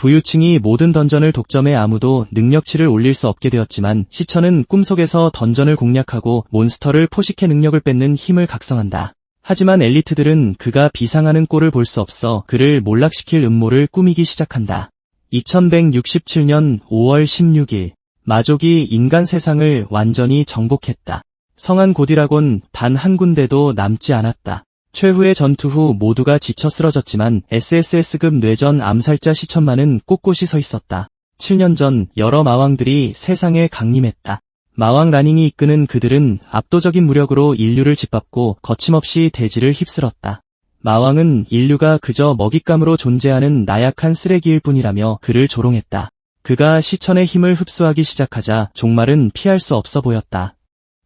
부유층이 모든 던전을 독점해 아무도 능력치를 올릴 수 없게 되었지만 시천은 꿈속에서 던전을 공략하고 몬스터를 포식해 능력을 뺏는 힘을 각성한다. 하지만 엘리트들은 그가 비상하는 꼴을 볼 수 없어 그를 몰락시킬 음모를 꾸미기 시작한다. 2167년 5월 16일 마족이 인간 세상을 완전히 정복했다. 성한 고디라곤 단 한 군데도 남지 않았다. 최후의 전투 후 모두가 지쳐 쓰러졌지만 SSS급 뇌전 암살자 시천만은 꼿꼿이 서 있었다. 7년 전 여러 마왕들이 세상에 강림했다. 마왕 라닝이 이끄는 그들은 압도적인 무력으로 인류를 짓밟고 거침없이 대지를 휩쓸었다. 마왕은 인류가 그저 먹잇감으로 존재하는 나약한 쓰레기일 뿐이라며 그를 조롱했다. 그가 시천의 힘을 흡수하기 시작하자 종말은 피할 수 없어 보였다.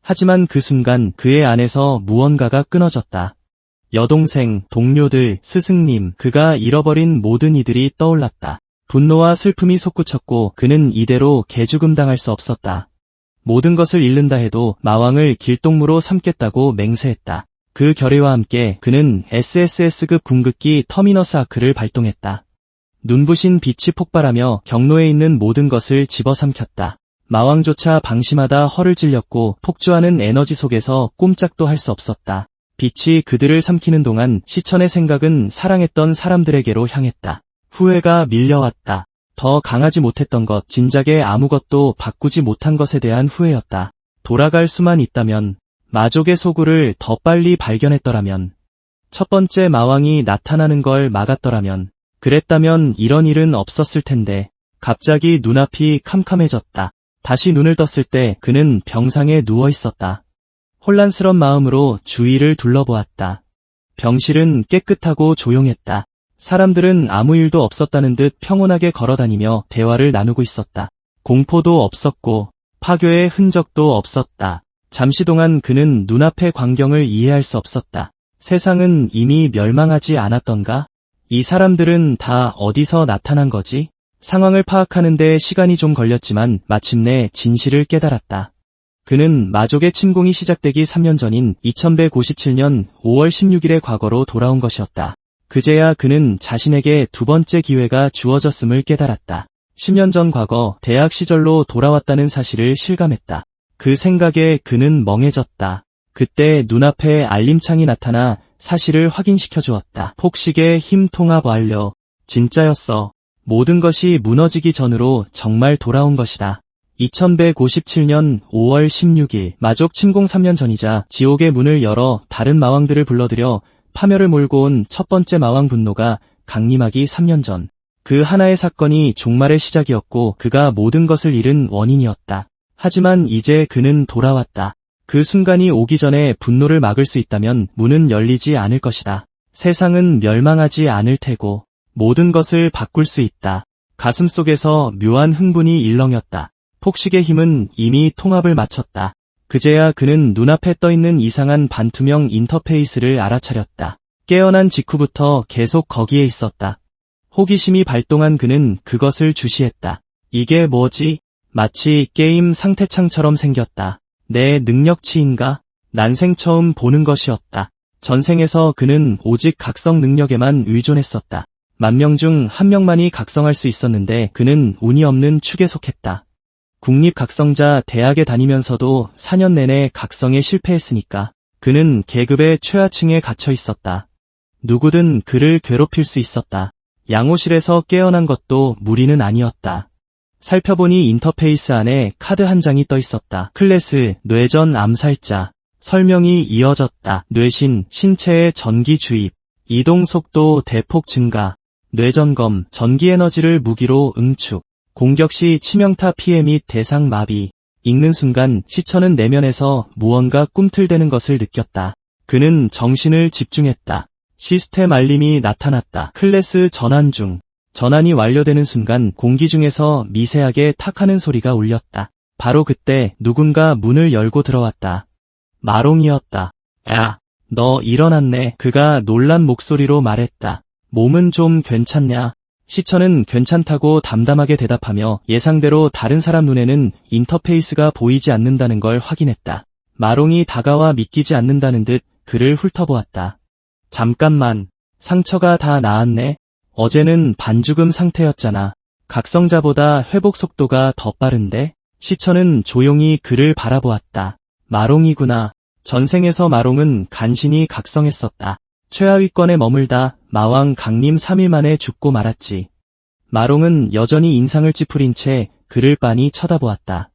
하지만 그 순간 그의 안에서 무언가가 끊어졌다. 여동생, 동료들, 스승님, 그가 잃어버린 모든 이들이 떠올랐다. 분노와 슬픔이 솟구쳤고 그는 이대로 개죽음 당할 수 없었다. 모든 것을 잃는다 해도 마왕을 길동무로 삼겠다고 맹세했다. 그 결의와 함께 그는 SSS급 궁극기 터미너스 아크를 발동했다. 눈부신 빛이 폭발하며 경로에 있는 모든 것을 집어삼켰다. 마왕조차 방심하다 허를 찔렸고 폭주하는 에너지 속에서 꼼짝도 할 수 없었다. 빛이 그들을 삼키는 동안 시천의 생각은 사랑했던 사람들에게로 향했다. 후회가 밀려왔다. 더 강하지 못했던 것, 진작에 아무것도 바꾸지 못한 것에 대한 후회였다. 돌아갈 수만 있다면, 마족의 소굴을 더 빨리 발견했더라면, 첫 번째 마왕이 나타나는 걸 막았더라면, 그랬다면 이런 일은 없었을 텐데, 갑자기 눈앞이 캄캄해졌다. 다시 눈을 떴을 때 그는 병상에 누워 있었다. 혼란스런 마음으로 주위를 둘러보았다. 병실은 깨끗하고 조용했다. 사람들은 아무 일도 없었다는 듯 평온하게 걸어다니며 대화를 나누고 있었다. 공포도 없었고 파괴의 흔적도 없었다. 잠시 동안 그는 눈앞의 광경을 이해할 수 없었다. 세상은 이미 멸망하지 않았던가? 이 사람들은 다 어디서 나타난 거지? 상황을 파악하는 데 시간이 좀 걸렸지만 마침내 진실을 깨달았다. 그는 마족의 침공이 시작되기 3년 전인 2157년 5월 16일의 과거로 돌아온 것이었다. 그제야 그는 자신에게 두 번째 기회가 주어졌음을 깨달았다. 10년 전 과거 대학 시절로 돌아왔다는 사실을 실감했다. 그 생각에 그는 멍해졌다. 그때 눈앞에 알림창이 나타나 사실을 확인시켜 주었다. 폭식의 힘 통합 완료. 진짜였어. 모든 것이 무너지기 전으로 정말 돌아온 것이다. 2157년 5월 16일 마족 침공 3년 전이자 지옥의 문을 열어 다른 마왕들을 불러들여 파멸을 몰고 온 첫 번째 마왕 분노가 강림하기 3년 전. 그 하나의 사건이 종말의 시작이었고 그가 모든 것을 잃은 원인이었다. 하지만 이제 그는 돌아왔다. 그 순간이 오기 전에 분노를 막을 수 있다면 문은 열리지 않을 것이다. 세상은 멸망하지 않을 테고 모든 것을 바꿀 수 있다. 가슴속에서 묘한 흥분이 일렁였다. 폭식의 힘은 이미 통합을 마쳤다. 그제야 그는 눈앞에 떠있는 이상한 반투명 인터페이스를 알아차렸다. 깨어난 직후부터 계속 거기에 있었다. 호기심이 발동한 그는 그것을 주시했다. 이게 뭐지? 마치 게임 상태창처럼 생겼다. 내 능력치인가? 난생 처음 보는 것이었다. 전생에서 그는 오직 각성 능력에만 의존했었다. 10,000명 중 1명만이 각성할 수 있었는데 그는 운이 없는 축에 속했다. 국립각성자 대학에 다니면서도 4년 내내 각성에 실패했으니까 그는 계급의 최하층에 갇혀 있었다. 누구든 그를 괴롭힐 수 있었다. 양호실에서 깨어난 것도 무리는 아니었다. 살펴보니 인터페이스 안에 카드 한 장이 떠 있었다. 클래스, 뇌전 암살자. 설명이 이어졌다. 뇌신, 신체의 전기 주입. 이동 속도 대폭 증가. 뇌전검, 전기 에너지를 무기로 응축. 공격 시 치명타 피해 및 대상 마비. 읽는 순간 시천은 내면에서 무언가 꿈틀대는 것을 느꼈다. 그는 정신을 집중했다. 시스템 알림이 나타났다. 클래스 전환 중. 전환이 완료되는 순간 공기 중에서 미세하게 탁하는 소리가 울렸다. 바로 그때 누군가 문을 열고 들어왔다. 마롱이었다. 야, 너 일어났네. 그가 놀란 목소리로 말했다. 몸은 좀 괜찮냐? 시천은 괜찮다고 담담하게 대답하며 예상대로 다른 사람 눈에는 인터페이스가 보이지 않는다는 걸 확인했다. 마롱이 다가와 믿기지 않는다는 듯 그를 훑어보았다. 잠깐만, 상처가 다 나았네? 어제는 반죽음 상태였잖아. 각성자보다 회복 속도가 더 빠른데? 시천은 조용히 그를 바라보았다. 마롱이구나. 전생에서 마롱은 간신히 각성했었다. 최하위권에 머물다 마왕 강림 3일 만에 죽고 말았지. 마롱은 여전히 인상을 찌푸린 채 그를 빤히 쳐다보았다.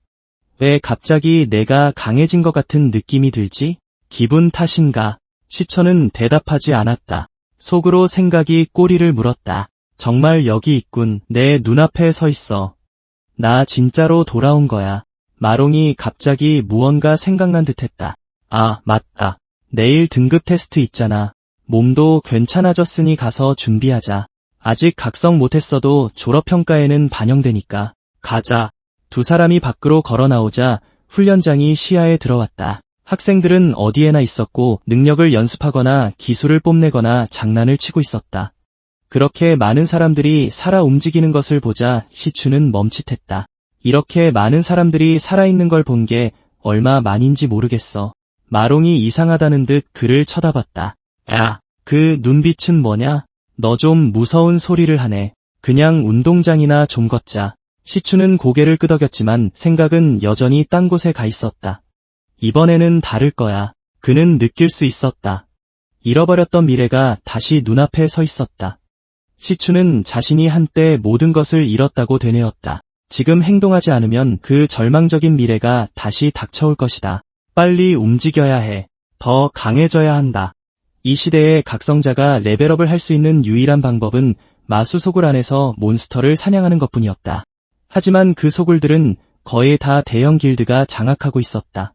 왜 갑자기 내가 강해진 것 같은 느낌이 들지? 기분 탓인가? 시천은 대답하지 않았다. 속으로 생각이 꼬리를 물었다. 정말 여기 있군. 내 눈앞에 서 있어. 나 진짜로 돌아온 거야. 마롱이 갑자기 무언가 생각난 듯했다. 아, 맞다. 내일 등급 테스트 있잖아. 몸도 괜찮아졌으니 가서 준비하자. 아직 각성 못했어도 졸업평가에는 반영되니까. 가자. 두 사람이 밖으로 걸어 나오자 훈련장이 시야에 들어왔다. 학생들은 어디에나 있었고 능력을 연습하거나 기술을 뽐내거나 장난을 치고 있었다. 그렇게 많은 사람들이 살아 움직이는 것을 보자 시추는 멈칫했다. 이렇게 많은 사람들이 살아있는 걸 본 게 얼마 만인지 모르겠어. 마롱이 이상하다는 듯 그를 쳐다봤다. 야, 그 눈빛은 뭐냐? 너 좀 무서운 소리를 하네. 그냥 운동장이나 좀 걷자. 시추는 고개를 끄덕였지만 생각은 여전히 딴 곳에 가 있었다. 이번에는 다를 거야. 그는 느낄 수 있었다. 잃어버렸던 미래가 다시 눈앞에 서 있었다. 시추는 자신이 한때 모든 것을 잃었다고 되뇌었다. 지금 행동하지 않으면 그 절망적인 미래가 다시 닥쳐올 것이다. 빨리 움직여야 해. 더 강해져야 한다. 이 시대에 각성자가 레벨업을 할 수 있는 유일한 방법은 마수 소굴 안에서 몬스터를 사냥하는 것뿐이었다. 하지만 그 소굴들은 거의 다 대형 길드가 장악하고 있었다.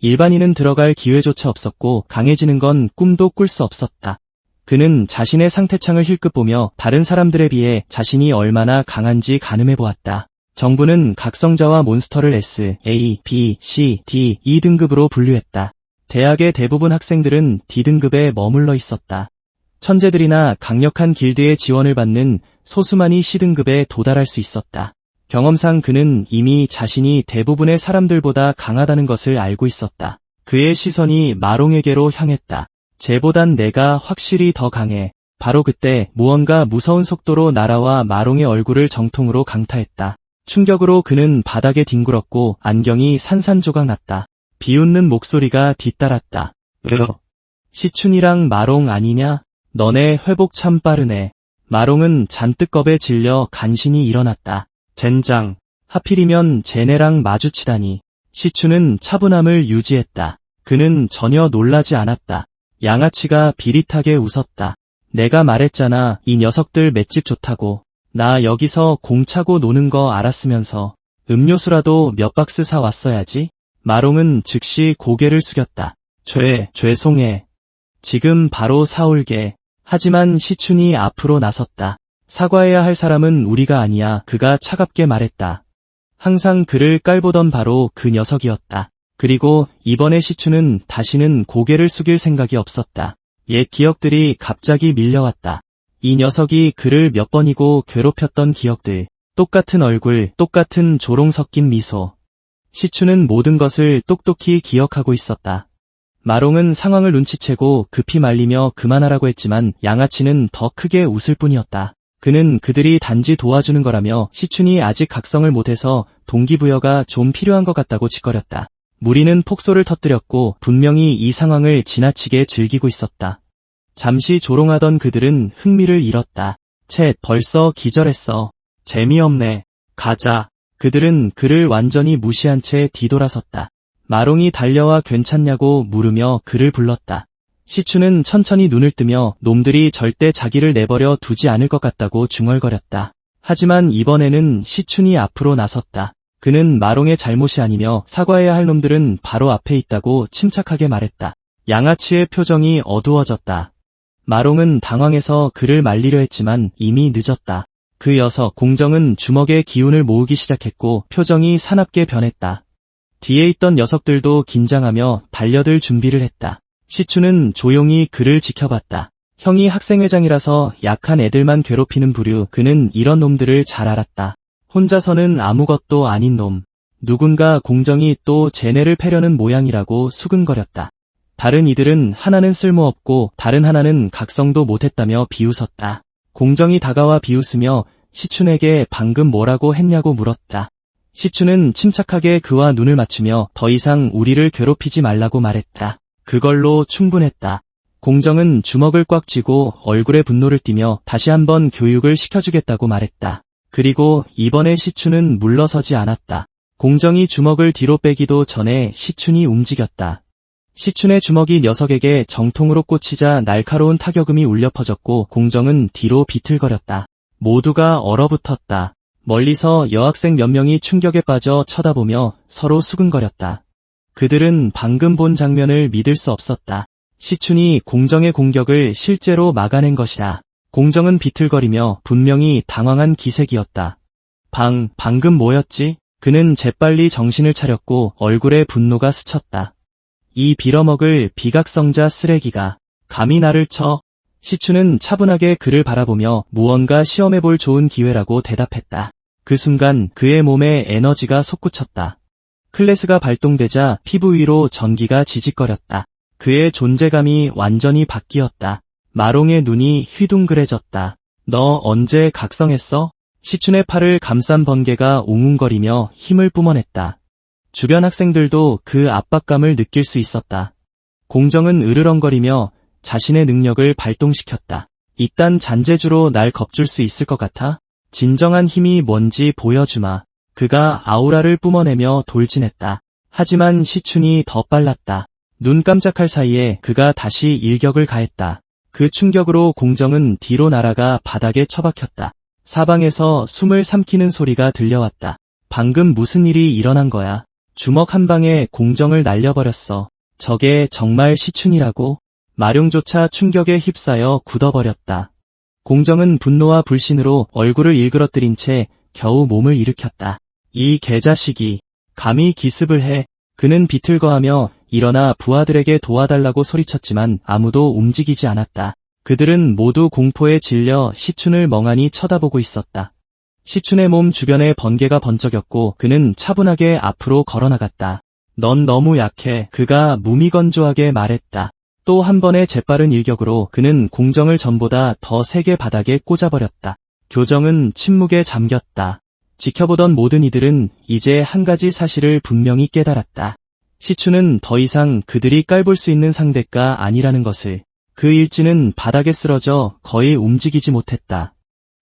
일반인은 들어갈 기회조차 없었고 강해지는 건 꿈도 꿀 수 없었다. 그는 자신의 상태창을 힐끗 보며 다른 사람들에 비해 자신이 얼마나 강한지 가늠해보았다. 정부는 각성자와 몬스터를 S, A, B, C, D, E 등급으로 분류했다. 대학의 대부분 학생들은 D등급에 머물러 있었다. 천재들이나 강력한 길드의 지원을 받는 소수만이 C등급에 도달할 수 있었다. 경험상 그는 이미 자신이 대부분의 사람들보다 강하다는 것을 알고 있었다. 그의 시선이 마롱에게로 향했다. 쟤보단 내가 확실히 더 강해. 바로 그때 무언가 무서운 속도로 날아와 마롱의 얼굴을 정통으로 강타했다. 충격으로 그는 바닥에 뒹굴었고 안경이 산산조각 났다. 비웃는 목소리가 뒤따랐다. 시춘이랑 마롱 아니냐? 너네 회복 참 빠르네. 마롱은 잔뜩 겁에 질려 간신히 일어났다. 젠장. 하필이면 쟤네랑 마주치다니. 시춘은 차분함을 유지했다. 그는 전혀 놀라지 않았다. 양아치가 비릿하게 웃었다. 내가 말했잖아. 이 녀석들 맷집 좋다고. 나 여기서 공 차고 노는 거 알았으면서 음료수라도 몇 박스 사 왔어야지. 마롱은 즉시 고개를 숙였다. 죄송해. 지금 바로 사올게. 하지만 시춘이 앞으로 나섰다. 사과해야 할 사람은 우리가 아니야. 그가 차갑게 말했다. 항상 그를 깔보던 바로 그 녀석이었다. 그리고 이번에 시춘은 다시는 고개를 숙일 생각이 없었다. 옛 기억들이 갑자기 밀려왔다. 이 녀석이 그를 몇 번이고 괴롭혔던 기억들. 똑같은 얼굴, 똑같은 조롱 섞인 미소. 시춘은 모든 것을 똑똑히 기억하고 있었다. 마롱은 상황을 눈치채고 급히 말리며 그만하라고 했지만 양아치는 더 크게 웃을 뿐이었다. 그는 그들이 단지 도와주는 거라며 시춘이 아직 각성을 못해서 동기부여가 좀 필요한 것 같다고 짓거렸다. 무리는 폭소를 터뜨렸고 분명히 이 상황을 지나치게 즐기고 있었다. 잠시 조롱하던 그들은 흥미를 잃었다. 쳇, 벌써 기절했어. 재미없네. 가자. 그들은 그를 완전히 무시한 채 뒤돌아섰다. 마롱이 달려와 괜찮냐고 물으며 그를 불렀다. 시추는 천천히 눈을 뜨며 놈들이 절대 자기를 내버려 두지 않을 것 같다고 중얼거렸다. 하지만 이번에는 시춘이 앞으로 나섰다. 그는 마롱의 잘못이 아니며 사과해야 할 놈들은 바로 앞에 있다고 침착하게 말했다. 양아치의 표정이 어두워졌다. 마롱은 당황해서 그를 말리려 했지만 이미 늦었다. 그 녀석 공정은 주먹에 기운을 모으기 시작했고 표정이 사납게 변했다. 뒤에 있던 녀석들도 긴장하며 달려들 준비를 했다. 시추는 조용히 그를 지켜봤다. 형이 학생회장이라서 약한 애들만 괴롭히는 부류. 그는 이런 놈들을 잘 알았다. 혼자서는 아무것도 아닌 놈. 누군가 공정이 또 쟤네를 패려는 모양이라고 수근거렸다. 다른 이들은 하나는 쓸모없고 다른 하나는 각성도 못했다며 비웃었다. 공정이 다가와 비웃으며 시춘에게 방금 뭐라고 했냐고 물었다. 시춘은 침착하게 그와 눈을 맞추며 더 이상 우리를 괴롭히지 말라고 말했다. 그걸로 충분했다. 공정은 주먹을 꽉 쥐고 얼굴에 분노를 띠며 다시 한번 교육을 시켜주겠다고 말했다. 그리고 이번에 시춘은 물러서지 않았다. 공정이 주먹을 뒤로 빼기도 전에 시춘이 움직였다. 시춘의 주먹이 녀석에게 정통으로 꽂히자 날카로운 타격음이 울려 퍼졌고 공정은 뒤로 비틀거렸다. 모두가 얼어붙었다. 멀리서 여학생 몇 명이 충격에 빠져 쳐다보며 서로 수근거렸다. 그들은 방금 본 장면을 믿을 수 없었다. 시춘이 공정의 공격을 실제로 막아낸 것이다. 공정은 비틀거리며 분명히 당황한 기색이었다. 방금 뭐였지? 그는 재빨리 정신을 차렸고 얼굴에 분노가 스쳤다. 이 빌어먹을 비각성자 쓰레기가 감히 나를 쳐? 시춘은 차분하게 그를 바라보며 무언가 시험해볼 좋은 기회라고 대답했다. 그 순간 그의 몸에 에너지가 솟구쳤다. 클래스가 발동되자 피부 위로 전기가 지직거렸다. 그의 존재감이 완전히 바뀌었다. 마롱의 눈이 휘둥그레졌다. 너 언제 각성했어? 시춘의 팔을 감싼 번개가 웅웅거리며 힘을 뿜어냈다. 주변 학생들도 그 압박감을 느낄 수 있었다. 공정은 으르렁거리며 자신의 능력을 발동시켰다. 이딴 잔재주로 날 겁줄 수 있을 것 같아? 진정한 힘이 뭔지 보여주마. 그가 아우라를 뿜어내며 돌진했다. 하지만 시춘이 더 빨랐다. 눈 깜짝할 사이에 그가 다시 일격을 가했다. 그 충격으로 공정은 뒤로 날아가 바닥에 처박혔다. 사방에서 숨을 삼키는 소리가 들려왔다. 방금 무슨 일이 일어난 거야? 주먹 한 방에 공정을 날려버렸어. 저게 정말 시춘이라고? 마룡조차 충격에 휩싸여 굳어버렸다. 공정은 분노와 불신으로 얼굴을 일그러뜨린 채 겨우 몸을 일으켰다. 이 개자식이 감히 기습을 해. 그는 비틀거하며 일어나 부하들에게 도와달라고 소리쳤지만 아무도 움직이지 않았다. 그들은 모두 공포에 질려 시춘을 멍하니 쳐다보고 있었다. 시춘의 몸 주변에 번개가 번쩍였고 그는 차분하게 앞으로 걸어나갔다. 넌 너무 약해. 그가 무미건조하게 말했다. 또 한 번의 재빠른 일격으로 그는 공정을 전보다 더 세게 바닥에 꽂아버렸다. 교정은 침묵에 잠겼다. 지켜보던 모든 이들은 이제 한 가지 사실을 분명히 깨달았다. 시춘은 더 이상 그들이 깔볼 수 있는 상대가 아니라는 것을. 그 일진은 바닥에 쓰러져 거의 움직이지 못했다.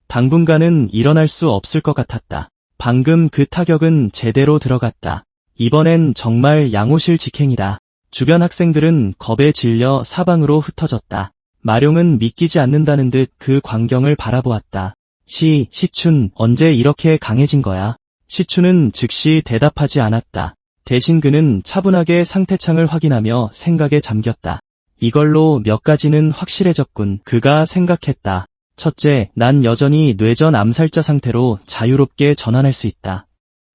당분간은 일어날 수 없을 것 같았다. 방금 그 타격은 제대로 들어갔다. 이번엔 정말 양호실 직행이다. 주변 학생들은 겁에 질려 사방으로 흩어졌다. 마룡은 믿기지 않는다는 듯 그 광경을 바라보았다. 시춘, 언제 이렇게 강해진 거야? 시춘은 즉시 대답하지 않았다. 대신 그는 차분하게 상태창을 확인하며 생각에 잠겼다. 이걸로 몇 가지는 확실해졌군. 그가 생각했다. 첫째, 난 여전히 뇌전 암살자 상태로 자유롭게 전환할 수 있다.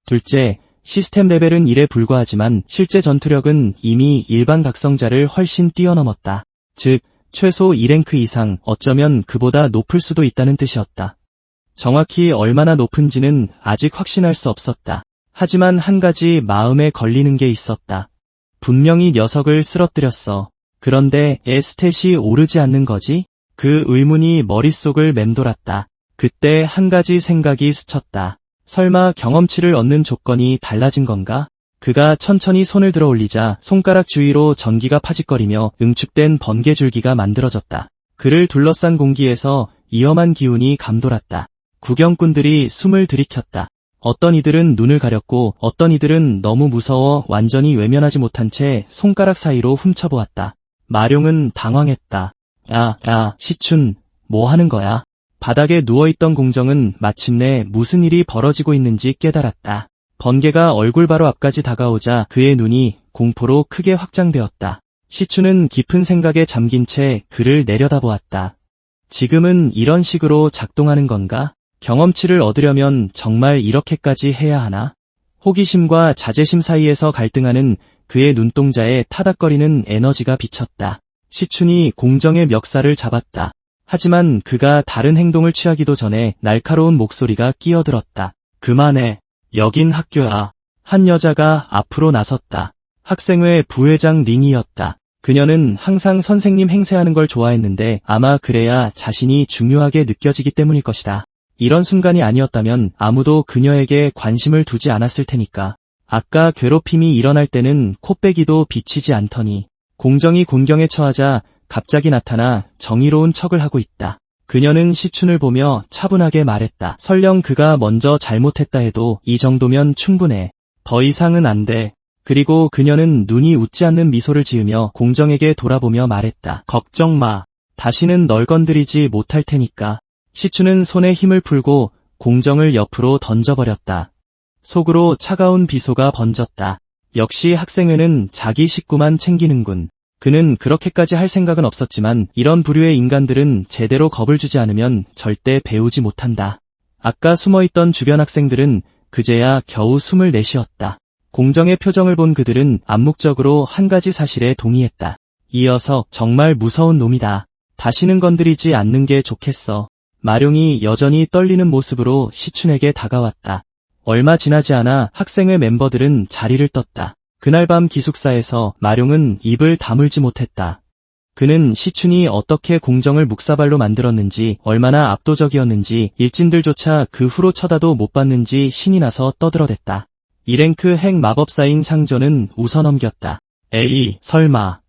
둘째, 시스템 레벨은 1에 불과하지만 실제 전투력은 이미 일반 각성자를 훨씬 뛰어넘었다. 즉, 최소 2랭크 이상, 어쩌면 그보다 높을 수도 있다는 뜻이었다. 정확히 얼마나 높은지는 아직 확신할 수 없었다. 하지만 한 가지 마음에 걸리는 게 있었다. 분명히 녀석을 쓰러뜨렸어. 그런데 스탯이 오르지 않는 거지? 그 의문이 머릿속을 맴돌았다. 그때 한 가지 생각이 스쳤다. 설마 경험치를 얻는 조건이 달라진 건가? 그가 천천히 손을 들어 올리자 손가락 주위로 전기가 파직거리며 응축된 번개줄기가 만들어졌다. 그를 둘러싼 공기에서 위험한 기운이 감돌았다. 구경꾼들이 숨을 들이켰다. 어떤 이들은 눈을 가렸고 어떤 이들은 너무 무서워 완전히 외면하지 못한 채 손가락 사이로 훔쳐보았다. 마룡은 당황했다. 야, 시춘, 뭐 하는 거야? 바닥에 누워있던 공정은 마침내 무슨 일이 벌어지고 있는지 깨달았다. 번개가 얼굴 바로 앞까지 다가오자 그의 눈이 공포로 크게 확장되었다. 시춘은 깊은 생각에 잠긴 채 그를 내려다보았다. 지금은 이런 식으로 작동하는 건가? 경험치를 얻으려면 정말 이렇게까지 해야 하나? 호기심과 자제심 사이에서 갈등하는 그의 눈동자에 타닥거리는 에너지가 비쳤다. 시춘이 공정의 멱살을 잡았다. 하지만 그가 다른 행동을 취하기도 전에 날카로운 목소리가 끼어들었다. 그만해. 여긴 학교야. 한 여자가 앞으로 나섰다. 학생회 부회장 링이었다. 그녀는 항상 선생님 행세하는 걸 좋아했는데 아마 그래야 자신이 중요하게 느껴지기 때문일 것이다. 이런 순간이 아니었다면 아무도 그녀에게 관심을 두지 않았을 테니까. 아까 괴롭힘이 일어날 때는 코빼기도 비치지 않더니 공정이 곤경에 처하자 갑자기 나타나 정의로운 척을 하고 있다. 그녀는 시춘을 보며 차분하게 말했다. 설령 그가 먼저 잘못했다 해도 이 정도면 충분해. 더 이상은 안 돼. 그리고 그녀는 눈이 웃지 않는 미소를 지으며 공정에게 돌아보며 말했다. 걱정 마. 다시는 널 건드리지 못할 테니까. 시춘은 손에 힘을 풀고 공정을 옆으로 던져버렸다. 속으로 차가운 비소가 번졌다. 역시 학생회는 자기 식구만 챙기는군. 그는 그렇게까지 할 생각은 없었지만 이런 부류의 인간들은 제대로 겁을 주지 않으면 절대 배우지 못한다. 아까 숨어있던 주변 학생들은 그제야 겨우 숨을 내쉬었다. 공정의 표정을 본 그들은 암묵적으로 한 가지 사실에 동의했다. 이 녀석 정말 무서운 놈이다. 다시는 건드리지 않는 게 좋겠어. 마룡이 여전히 떨리는 모습으로 시춘에게 다가왔다. 얼마 지나지 않아 학생회 멤버들은 자리를 떴다. 그날 밤 기숙사에서 마룡은 입을 다물지 못했다. 그는 시춘이 어떻게 공정을 묵사발로 만들었는지, 얼마나 압도적이었는지, 일진들조차 그 후로 쳐다도 못 봤는지 신이 나서 떠들어댔다. 2랭크 핵 마법사인 상조는 웃어넘겼다. 에이, 설마.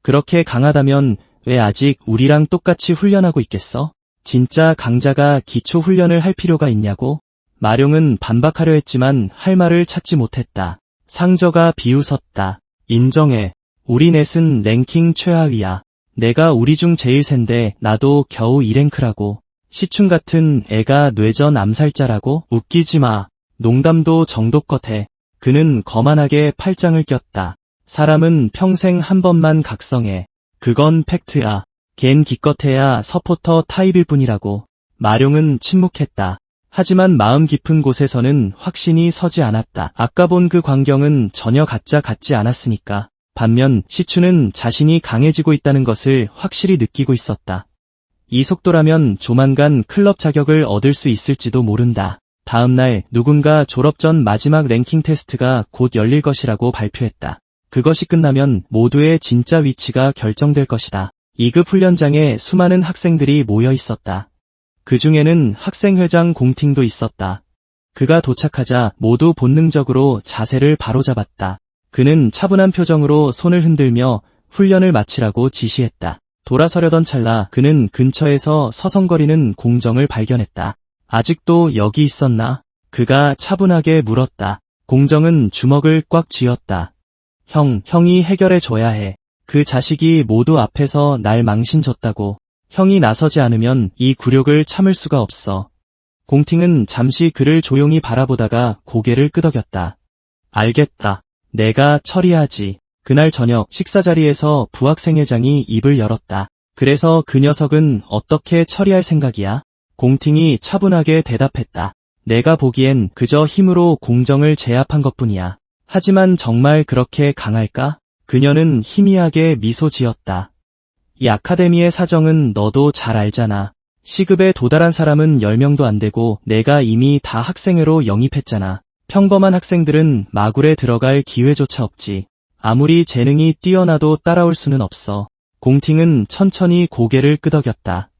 그렇게 강하다면 왜 아직 우리랑 똑같이 훈련하고 있겠어? 진짜 강자가 기초 훈련을 할 필요가 있냐고? 마룡은 반박하려 했지만 할 말을 찾지 못했다. 상저가 비웃었다. 인정해. 우리 넷은 랭킹 최하위야. 내가 우리 중 제일 센데 나도 겨우 2랭크라고. 시춘 같은 애가 뇌전 암살자라고? 웃기지 마. 농담도 정도껏 해. 그는 거만하게 팔짱을 꼈다. 사람은 평생 한 번만 각성해. 그건 팩트야. 걘 기껏해야 서포터 타입일 뿐이라고. 마룡은 침묵했다. 하지만 마음 깊은 곳에서는 확신이 서지 않았다. 아까 본 그 광경은 전혀 가짜 같지 않았으니까. 반면 시춘은 자신이 강해지고 있다는 것을 확실히 느끼고 있었다. 이 속도라면 조만간 클럽 자격을 얻을 수 있을지도 모른다. 다음 날 누군가 졸업 전 마지막 랭킹 테스트가 곧 열릴 것이라고 발표했다. 그것이 끝나면 모두의 진짜 위치가 결정될 것이다. 2급 훈련장에 수많은 학생들이 모여 있었다. 그 중에는 학생회장 공팅도 있었다. 그가 도착하자 모두 본능적으로 자세를 바로잡았다. 그는 차분한 표정으로 손을 흔들며 훈련을 마치라고 지시했다. 돌아서려던 찰나 그는 근처에서 서성거리는 공정을 발견했다. 아직도 여기 있었나? 그가 차분하게 물었다. 공정은 주먹을 꽉 쥐었다. 형이 해결해줘야 해. 그 자식이 모두 앞에서 날 망신줬다고. 형이 나서지 않으면 이 굴욕을 참을 수가 없어. 공팅은 잠시 그를 조용히 바라보다가 고개를 끄덕였다. 알겠다. 내가 처리하지. 그날 저녁 식사 자리에서 부학생회장이 입을 열었다. 그래서 그 녀석은 어떻게 처리할 생각이야? 공팅이 차분하게 대답했다. 내가 보기엔 그저 힘으로 공정을 제압한 것뿐이야. 하지만 정말 그렇게 강할까? 그녀는 희미하게 미소 지었다. 이 아카데미의 사정은 너도 잘 알잖아. 시급에 도달한 사람은 10명도 안 되고 내가 이미 다 학생회로 영입했잖아. 평범한 학생들은 마굴에 들어갈 기회조차 없지. 아무리 재능이 뛰어나도 따라올 수는 없어. 공팅은 천천히 고개를 끄덕였다.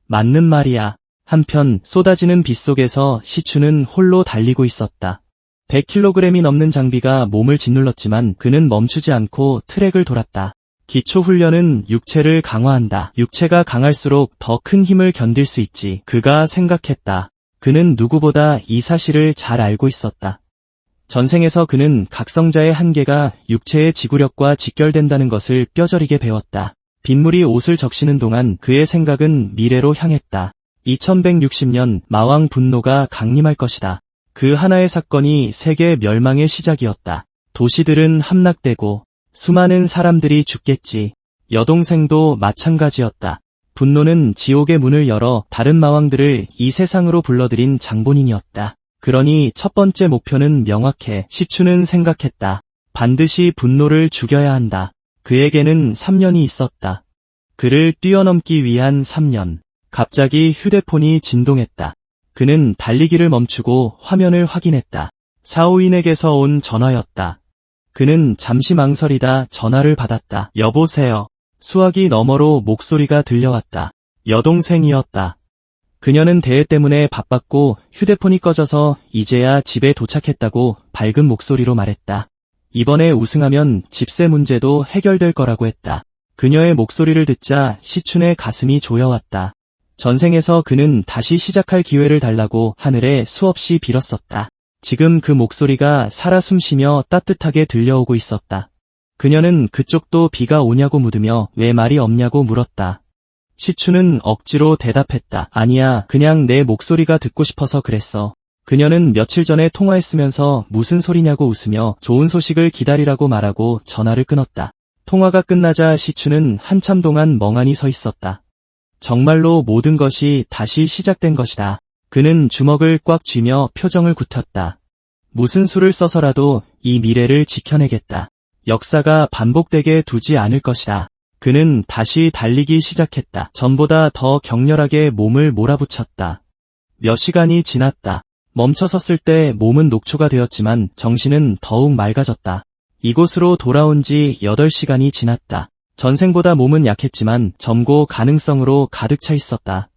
맞는 말이야. 한편 쏟아지는 빗속에서 시춘은 홀로 달리고 있었다. 100kg이 넘는 장비가 몸을 짓눌렀지만 그는 멈추지 않고 트랙을 돌았다. 기초훈련은 육체를 강화한다. 육체가 강할수록 더 큰 힘을 견딜 수 있지. 그가 생각했다. 그는 누구보다 이 사실을 잘 알고 있었다. 전생에서 그는 각성자의 한계가 육체의 지구력과 직결된다는 것을 뼈저리게 배웠다. 빗물이 옷을 적시는 동안 그의 생각은 미래로 향했다. 2160년 마왕 분노가 강림할 것이다. 그 하나의 사건이 세계 멸망의 시작이었다. 도시들은 함락되고 수많은 사람들이 죽겠지. 여동생도 마찬가지였다. 분노는 지옥의 문을 열어 다른 마왕들을 이 세상으로 불러들인 장본인이었다. 그러니 첫 번째 목표는 명확해. 시춘은 생각했다. 반드시 분노를 죽여야 한다. 그에게는 3년이 있었다. 그를 뛰어넘기 위한 3년. 갑자기 휴대폰이 진동했다. 그는 달리기를 멈추고 화면을 확인했다. 사오인에게서 온 전화였다. 그는 잠시 망설이다 전화를 받았다. 여보세요. 수화기 너머로 목소리가 들려왔다. 여동생이었다. 그녀는 대회 때문에 바빴고 휴대폰이 꺼져서 이제야 집에 도착했다고 밝은 목소리로 말했다. 이번에 우승하면 집세 문제도 해결될 거라고 했다. 그녀의 목소리를 듣자 시춘의 가슴이 조여왔다. 전생에서 그는 다시 시작할 기회를 달라고 하늘에 수없이 빌었었다. 지금 그 목소리가 살아 숨쉬며 따뜻하게 들려오고 있었다. 그녀는 그쪽도 비가 오냐고 묻으며 왜 말이 없냐고 물었다. 시춘은 억지로 대답했다. 아니야, 그냥 내 목소리가 듣고 싶어서 그랬어. 그녀는 며칠 전에 통화했으면서 무슨 소리냐고 웃으며 좋은 소식을 기다리라고 말하고 전화를 끊었다. 통화가 끝나자 시춘은 한참 동안 멍하니 서 있었다. 정말로 모든 것이 다시 시작된 것이다. 그는 주먹을 꽉 쥐며 표정을 굳혔다. 무슨 수를 써서라도 이 미래를 지켜내겠다. 역사가 반복되게 두지 않을 것이다. 그는 다시 달리기 시작했다. 전보다 더 격렬하게 몸을 몰아붙였다. 몇 시간이 지났다. 멈춰섰을 때 몸은 녹초가 되었지만 정신은 더욱 맑아졌다. 이곳으로 돌아온 지 8시간이 지났다. 전생보다 몸은 약했지만 점고 가능성으로 가득 차 있었다.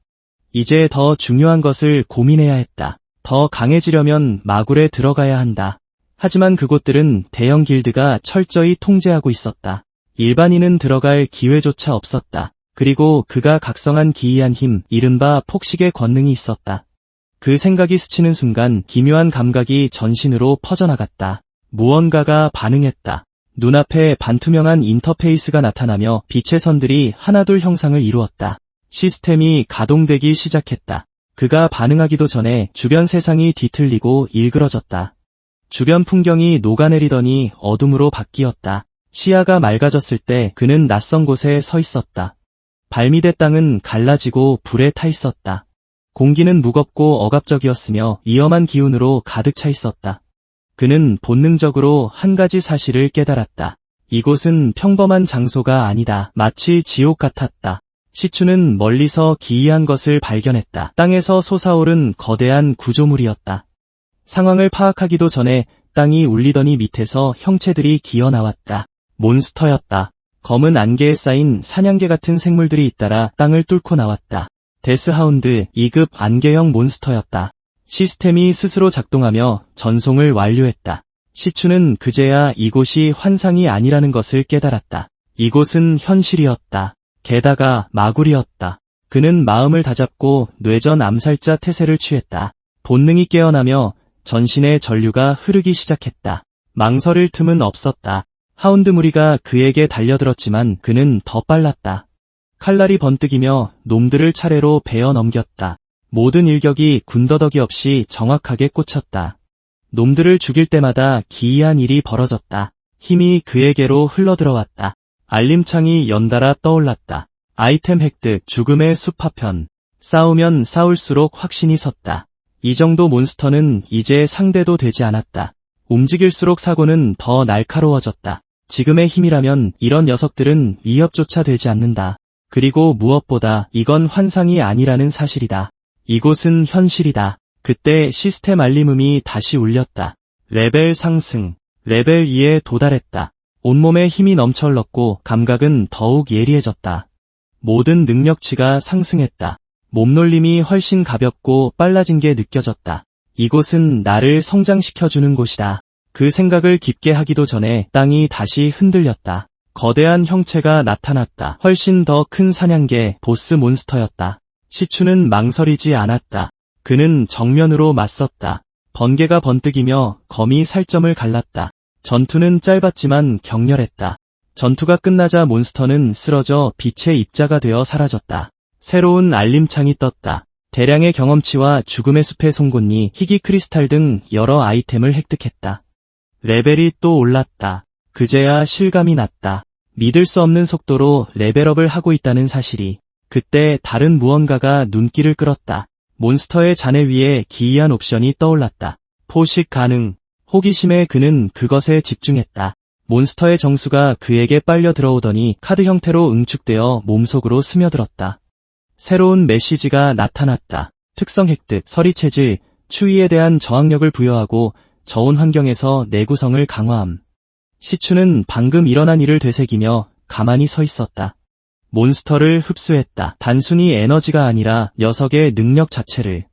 이제 더 중요한 것을 고민해야 했다. 더 강해지려면 마굴에 들어가야 한다. 하지만 그곳들은 대형 길드가 철저히 통제하고 있었다. 일반인은 들어갈 기회조차 없었다. 그리고 그가 각성한 기이한 힘, 이른바 폭식의 권능이 있었다. 그 생각이 스치는 순간 기묘한 감각이 전신으로 퍼져나갔다. 무언가가 반응했다. 눈앞에 반투명한 인터페이스가 나타나며 빛의 선들이 하나둘 형상을 이루었다. 시스템이 가동되기 시작했다. 그가 반응하기도 전에 주변 세상이 뒤틀리고 일그러졌다. 주변 풍경이 녹아내리더니 어둠으로 바뀌었다. 시야가 맑아졌을 때 그는 낯선 곳에 서 있었다. 발밑의 땅은 갈라지고 불에 타 있었다. 공기는 무겁고 억압적이었으며 위험한 기운으로 가득 차 있었다. 그는 본능적으로 한 가지 사실을 깨달았다. 이곳은 평범한 장소가 아니다. 마치 지옥 같았다. 시추는 멀리서 기이한 것을 발견했다. 땅에서 솟아오른 거대한 구조물이었다. 상황을 파악하기도 전에 땅이 울리더니 밑에서 형체들이 기어나왔다. 몬스터였다. 검은 안개에 쌓인 사냥개 같은 생물들이 잇따라 땅을 뚫고 나왔다. 데스하운드 2급 안개형 몬스터였다. 시스템이 스스로 작동하며 전송을 완료했다. 시추는 그제야 이곳이 환상이 아니라는 것을 깨달았다. 이곳은 현실이었다. 게다가 마굴이었다. 그는 마음을 다잡고 뇌전 암살자 태세를 취했다. 본능이 깨어나며 전신의 전류가 흐르기 시작했다. 망설일 틈은 없었다. 하운드 무리가 그에게 달려들었지만 그는 더 빨랐다. 칼날이 번뜩이며 놈들을 차례로 베어 넘겼다. 모든 일격이 군더더기 없이 정확하게 꽂혔다. 놈들을 죽일 때마다 기이한 일이 벌어졌다. 힘이 그에게로 흘러들어왔다. 알림창이 연달아 떠올랐다. 아이템 획득, 죽음의 숲 파편. 싸우면 싸울수록 확신이 섰다. 이 정도 몬스터는 이제 상대도 되지 않았다. 움직일수록 사고는 더 날카로워졌다. 지금의 힘이라면 이런 녀석들은 위협조차 되지 않는다. 그리고 무엇보다 이건 환상이 아니라는 사실이다. 이곳은 현실이다. 그때 시스템 알림음이 다시 울렸다. 레벨 상승. 레벨 2에 도달했다. 온몸에 힘이 넘쳐 흘렀고 감각은 더욱 예리해졌다. 모든 능력치가 상승했다. 몸놀림이 훨씬 가볍고 빨라진 게 느껴졌다. 이곳은 나를 성장시켜주는 곳이다. 그 생각을 깊게 하기도 전에 땅이 다시 흔들렸다. 거대한 형체가 나타났다. 훨씬 더 큰 사냥개, 보스 몬스터였다. 시추는 망설이지 않았다. 그는 정면으로 맞섰다. 번개가 번뜩이며 검이 살점을 갈랐다. 전투는 짧았지만 격렬했다. 전투가 끝나자 몬스터는 쓰러져 빛의 입자가 되어 사라졌다. 새로운 알림창이 떴다. 대량의 경험치와 죽음의 숲의 송곳니, 희귀 크리스탈 등 여러 아이템을 획득했다. 레벨이 또 올랐다. 그제야 실감이 났다. 믿을 수 없는 속도로 레벨업을 하고 있다는 사실이. 그때 다른 무언가가 눈길을 끌었다. 몬스터의 잔해 위에 기이한 옵션이 떠올랐다. 포식 가능. 호기심에 그는 그것에 집중했다. 몬스터의 정수가 그에게 빨려 들어오더니 카드 형태로 응축되어 몸속으로 스며들었다. 새로운 메시지가 나타났다. 특성 획득, 서리 체질, 추위에 대한 저항력을 부여하고 저온 환경에서 내구성을 강화함. 시추는 방금 일어난 일을 되새기며 가만히 서 있었다. 몬스터를 흡수했다. 단순히 에너지가 아니라 녀석의 능력 자체를.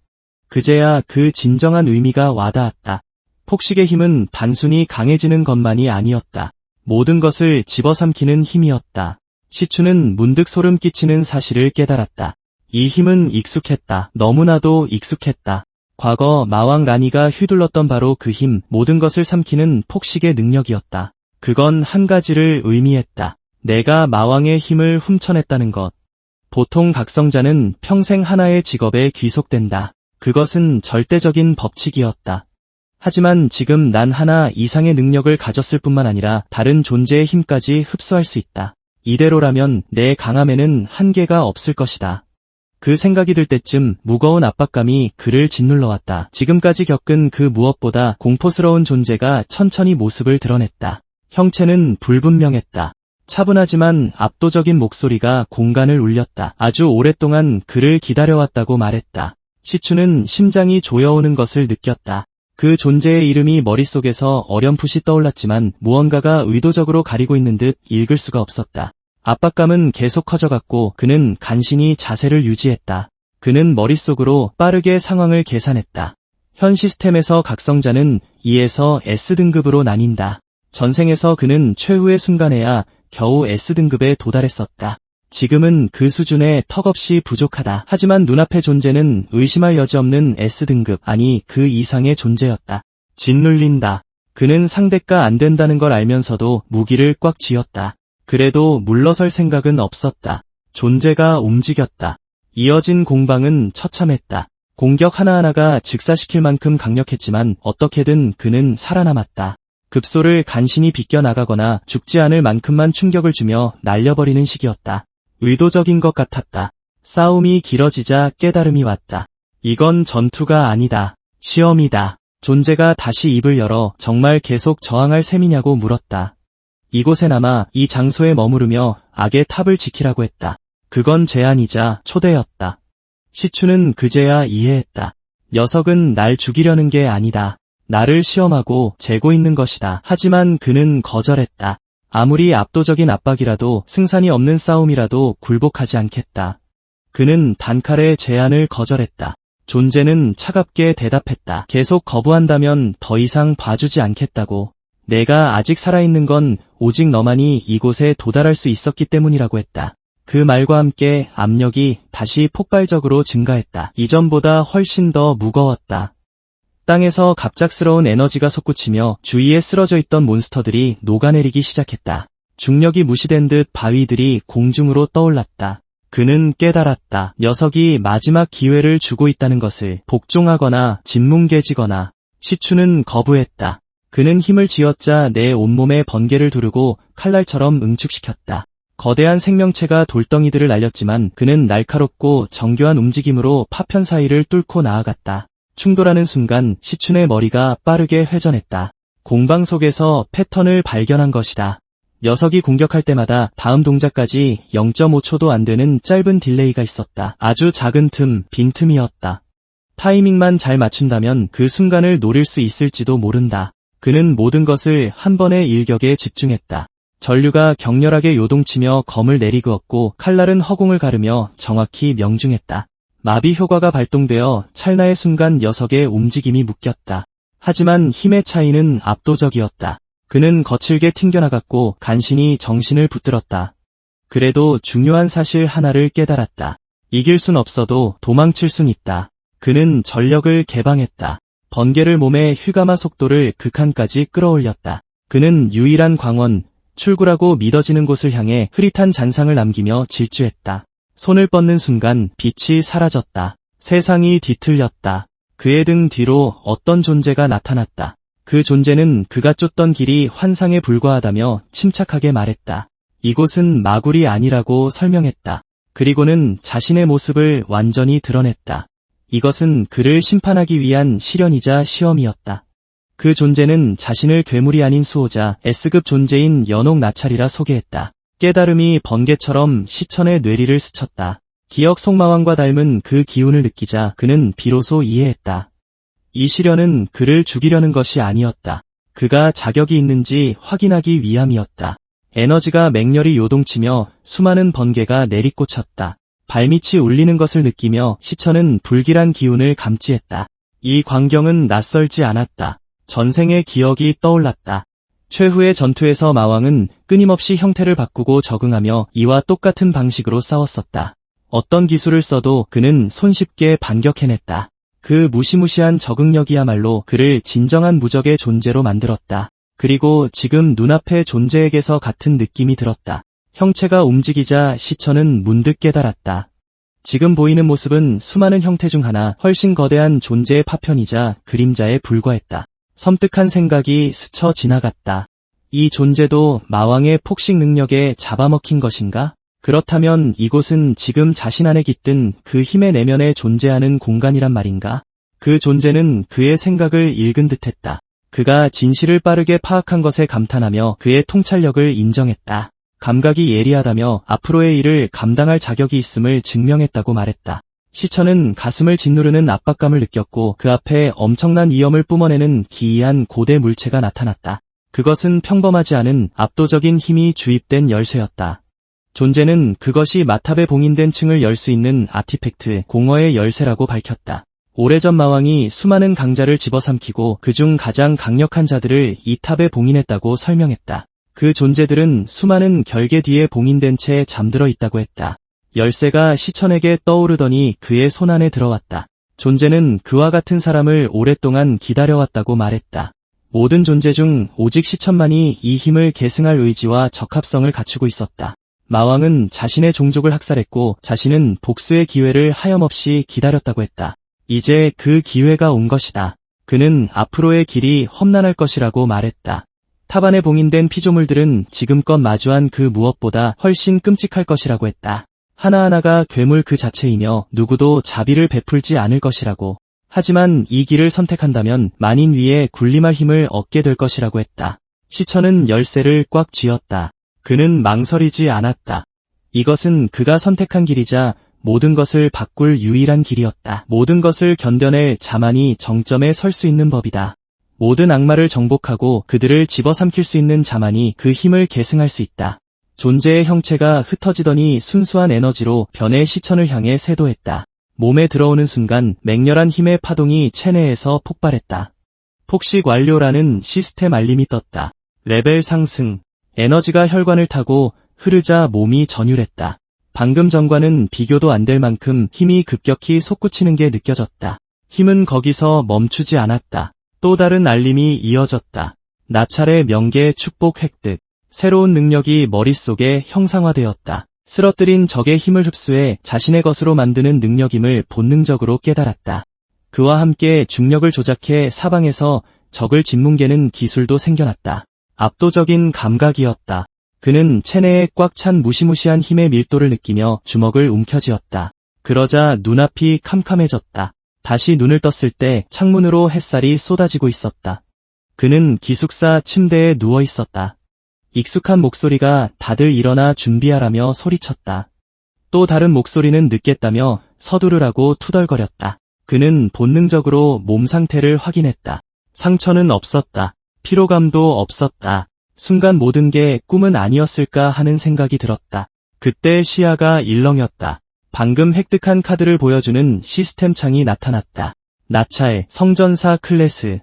그제야 그 진정한 의미가 와닿았다. 폭식의 힘은 단순히 강해지는 것만이 아니었다. 모든 것을 집어삼키는 힘이었다. 시추는 문득 소름 끼치는 사실을 깨달았다. 이 힘은 익숙했다. 너무나도 익숙했다. 과거 마왕 라니가 휘둘렀던 바로 그 힘, 모든 것을 삼키는 폭식의 능력이었다. 그건 한 가지를 의미했다. 내가 마왕의 힘을 훔쳐냈다는 것. 보통 각성자는 평생 하나의 직업에 귀속된다. 그것은 절대적인 법칙이었다. 하지만 지금 난 하나 이상의 능력을 가졌을 뿐만 아니라 다른 존재의 힘까지 흡수할 수 있다. 이대로라면 내 강함에는 한계가 없을 것이다. 그 생각이 들 때쯤 무거운 압박감이 그를 짓눌러왔다. 지금까지 겪은 그 무엇보다 공포스러운 존재가 천천히 모습을 드러냈다. 형체는 불분명했다. 차분하지만 압도적인 목소리가 공간을 울렸다. 아주 오랫동안 그를 기다려왔다고 말했다. 시추는 심장이 조여오는 것을 느꼈다. 그 존재의 이름이 머릿속에서 어렴풋이 떠올랐지만 무언가가 의도적으로 가리고 있는 듯 읽을 수가 없었다. 압박감은 계속 커져갔고 그는 간신히 자세를 유지했다. 그는 머릿속으로 빠르게 상황을 계산했다. 현 시스템에서 각성자는 E에서 S등급으로 나뉜다. 전생에서 그는 최후의 순간에야 겨우 S등급에 도달했었다. 지금은 그 수준에 턱없이 부족하다. 하지만 눈앞의 존재는 의심할 여지 없는 S등급, 아니 그 이상의 존재였다. 짓눌린다. 그는 상대가 안 된다는 걸 알면서도 무기를 꽉 쥐었다. 그래도 물러설 생각은 없었다. 존재가 움직였다. 이어진 공방은 처참했다. 공격 하나하나가 즉사시킬 만큼 강력했지만 어떻게든 그는 살아남았다. 급소를 간신히 비껴나가거나 죽지 않을 만큼만 충격을 주며 날려버리는 식이었다. 의도적인 것 같았다. 싸움이 길어지자 깨달음이 왔다. 이건 전투가 아니다. 시험이다. 존재가 다시 입을 열어 정말 계속 저항할 셈이냐고 물었다. 이곳에 남아 이 장소에 머무르며 악의 탑을 지키라고 했다. 그건 제안이자 초대였다. 시추는 그제야 이해했다. 녀석은 날 죽이려는 게 아니다. 나를 시험하고 재고 있는 것이다. 하지만 그는 거절했다. 아무리 압도적인 압박이라도 승산이 없는 싸움이라도 굴복하지 않겠다. 그는 단칼에 제안을 거절했다. 존재는 차갑게 대답했다. 계속 거부한다면 더 이상 봐주지 않겠다고. 내가 아직 살아있는 건 오직 너만이 이곳에 도달할 수 있었기 때문이라고 했다. 그 말과 함께 압력이 다시 폭발적으로 증가했다. 이전보다 훨씬 더 무거웠다. 땅에서 갑작스러운 에너지가 솟구치며 주위에 쓰러져 있던 몬스터들이 녹아내리기 시작했다. 중력이 무시된 듯 바위들이 공중으로 떠올랐다. 그는 깨달았다. 녀석이 마지막 기회를 주고 있다는 것을. 복종하거나 짓뭉개지거나. 시추는 거부했다. 그는 힘을 쥐어짜 내 온몸에 번개를 두르고 칼날처럼 응축시켰다. 거대한 생명체가 돌덩이들을 날렸지만 그는 날카롭고 정교한 움직임으로 파편 사이를 뚫고 나아갔다. 충돌하는 순간 시춘의 머리가 빠르게 회전했다. 공방 속에서 패턴을 발견한 것이다. 녀석이 공격할 때마다 다음 동작까지 0.5초도 안 되는 짧은 딜레이가 있었다. 아주 작은 빈틈이었다. 타이밍만 잘 맞춘다면 그 순간을 노릴 수 있을지도 모른다. 그는 모든 것을 한 번의 일격에 집중했다. 전류가 격렬하게 요동치며 검을 내리그었고 칼날은 허공을 가르며 정확히 명중했다. 마비 효과가 발동되어 찰나의 순간 녀석의 움직임이 묶였다. 하지만 힘의 차이는 압도적이었다. 그는 거칠게 튕겨나갔고 간신히 정신을 붙들었다. 그래도 중요한 사실 하나를 깨달았다. 이길 순 없어도 도망칠 순 있다. 그는 전력을 개방했다. 번개를 몸에 휘감아 속도를 극한까지 끌어올렸다. 그는 유일한 광원, 출구라고 믿어지는 곳을 향해 흐릿한 잔상을 남기며 질주했다. 손을 뻗는 순간 빛이 사라졌다. 세상이 뒤틀렸다. 그의 등 뒤로 어떤 존재가 나타났다. 그 존재는 그가 쫓던 길이 환상에 불과하다며 침착하게 말했다. 이곳은 마굴이 아니라고 설명했다. 그리고는 자신의 모습을 완전히 드러냈다. 이것은 그를 심판하기 위한 시련이자 시험이었다. 그 존재는 자신을 괴물이 아닌 수호자, S급 존재인 연옥 나찰이라 소개했다. 깨달음이 번개처럼 시천의 뇌리를 스쳤다. 기억 속마왕과 닮은 그 기운을 느끼자 그는 비로소 이해했다. 이 시련은 그를 죽이려는 것이 아니었다. 그가 자격이 있는지 확인하기 위함이었다. 에너지가 맹렬히 요동치며 수많은 번개가 내리꽂혔다. 발밑이 울리는 것을 느끼며 시천은 불길한 기운을 감지했다. 이 광경은 낯설지 않았다. 전생의 기억이 떠올랐다. 최후의 전투에서 마왕은 끊임없이 형태를 바꾸고 적응하며 이와 똑같은 방식으로 싸웠었다. 어떤 기술을 써도 그는 손쉽게 반격해냈다. 그 무시무시한 적응력이야말로 그를 진정한 무적의 존재로 만들었다. 그리고 지금 눈앞의 존재에게서 같은 느낌이 들었다. 형체가 움직이자 시천은 문득 깨달았다. 지금 보이는 모습은 수많은 형태 중 하나, 훨씬 거대한 존재의 파편이자 그림자에 불과했다. 섬뜩한 생각이 스쳐 지나갔다. 이 존재도 마왕의 폭식 능력에 잡아먹힌 것인가? 그렇다면 이곳은 지금 자신 안에 깃든 그 힘의 내면에 존재하는 공간이란 말인가? 그 존재는 그의 생각을 읽은 듯했다. 그가 진실을 빠르게 파악한 것에 감탄하며 그의 통찰력을 인정했다. 감각이 예리하다며 앞으로의 일을 감당할 자격이 있음을 증명했다고 말했다. 시천은 가슴을 짓누르는 압박감을 느꼈고 그 앞에 엄청난 위험을 뿜어내는 기이한 고대 물체가 나타났다. 그것은 평범하지 않은 압도적인 힘이 주입된 열쇠였다. 존재는 그것이 마탑에 봉인된 층을 열 수 있는 아티팩트, 공허의 열쇠라고 밝혔다. 오래전 마왕이 수많은 강자를 집어삼키고 그중 가장 강력한 자들을 이 탑에 봉인했다고 설명했다. 그 존재들은 수많은 결계 뒤에 봉인된 채 잠들어 있다고 했다. 열쇠가 시천에게 떠오르더니 그의 손안에 들어왔다. 존재는 그와 같은 사람을 오랫동안 기다려왔다고 말했다. 모든 존재 중 오직 시천만이 이 힘을 계승할 의지와 적합성을 갖추고 있었다. 마왕은 자신의 종족을 학살했고 자신은 복수의 기회를 하염없이 기다렸다고 했다. 이제 그 기회가 온 것이다. 그는 앞으로의 길이 험난할 것이라고 말했다. 탑 안에 봉인된 피조물들은 지금껏 마주한 그 무엇보다 훨씬 끔찍할 것이라고 했다. 하나하나가 괴물 그 자체이며 누구도 자비를 베풀지 않을 것이라고. 하지만 이 길을 선택한다면 만인 위에 군림할 힘을 얻게 될 것이라고 했다. 시천은 열쇠를 꽉 쥐었다. 그는 망설이지 않았다. 이것은 그가 선택한 길이자 모든 것을 바꿀 유일한 길이었다. 모든 것을 견뎌낼 자만이 정점에 설 수 있는 법이다. 모든 악마를 정복하고 그들을 집어삼킬 수 있는 자만이 그 힘을 계승할 수 있다. 존재의 형체가 흩어지더니 순수한 에너지로 변의 시천을 향해 쇄도했다. 몸에 들어오는 순간 맹렬한 힘의 파동이 체내에서 폭발했다. 폭식 완료라는 시스템 알림이 떴다. 레벨 상승. 에너지가 혈관을 타고 흐르자 몸이 전율했다. 방금 전과는 비교도 안 될 만큼 힘이 급격히 솟구치는 게 느껴졌다. 힘은 거기서 멈추지 않았다. 또 다른 알림이 이어졌다. 나찰의 명계 축복 획득. 새로운 능력이 머릿속에 형상화되었다. 쓰러뜨린 적의 힘을 흡수해 자신의 것으로 만드는 능력임을 본능적으로 깨달았다. 그와 함께 중력을 조작해 사방에서 적을 짓뭉개는 기술도 생겨났다. 압도적인 감각이었다. 그는 체내에 꽉 찬 무시무시한 힘의 밀도를 느끼며 주먹을 움켜쥐었다. 그러자 눈앞이 캄캄해졌다. 다시 눈을 떴을 때 창문으로 햇살이 쏟아지고 있었다. 그는 기숙사 침대에 누워 있었다. 익숙한 목소리가 다들 일어나 준비하라며 소리쳤다. 또 다른 목소리는 늦겠다며 서두르라고 투덜거렸다. 그는 본능적으로 몸 상태를 확인했다. 상처는 없었다. 피로감도 없었다. 순간 모든 게 꿈은 아니었을까 하는 생각이 들었다. 그때 시야가 일렁였다. 방금 획득한 카드를 보여주는 시스템 창이 나타났다. 나찰, 성전사 클래스.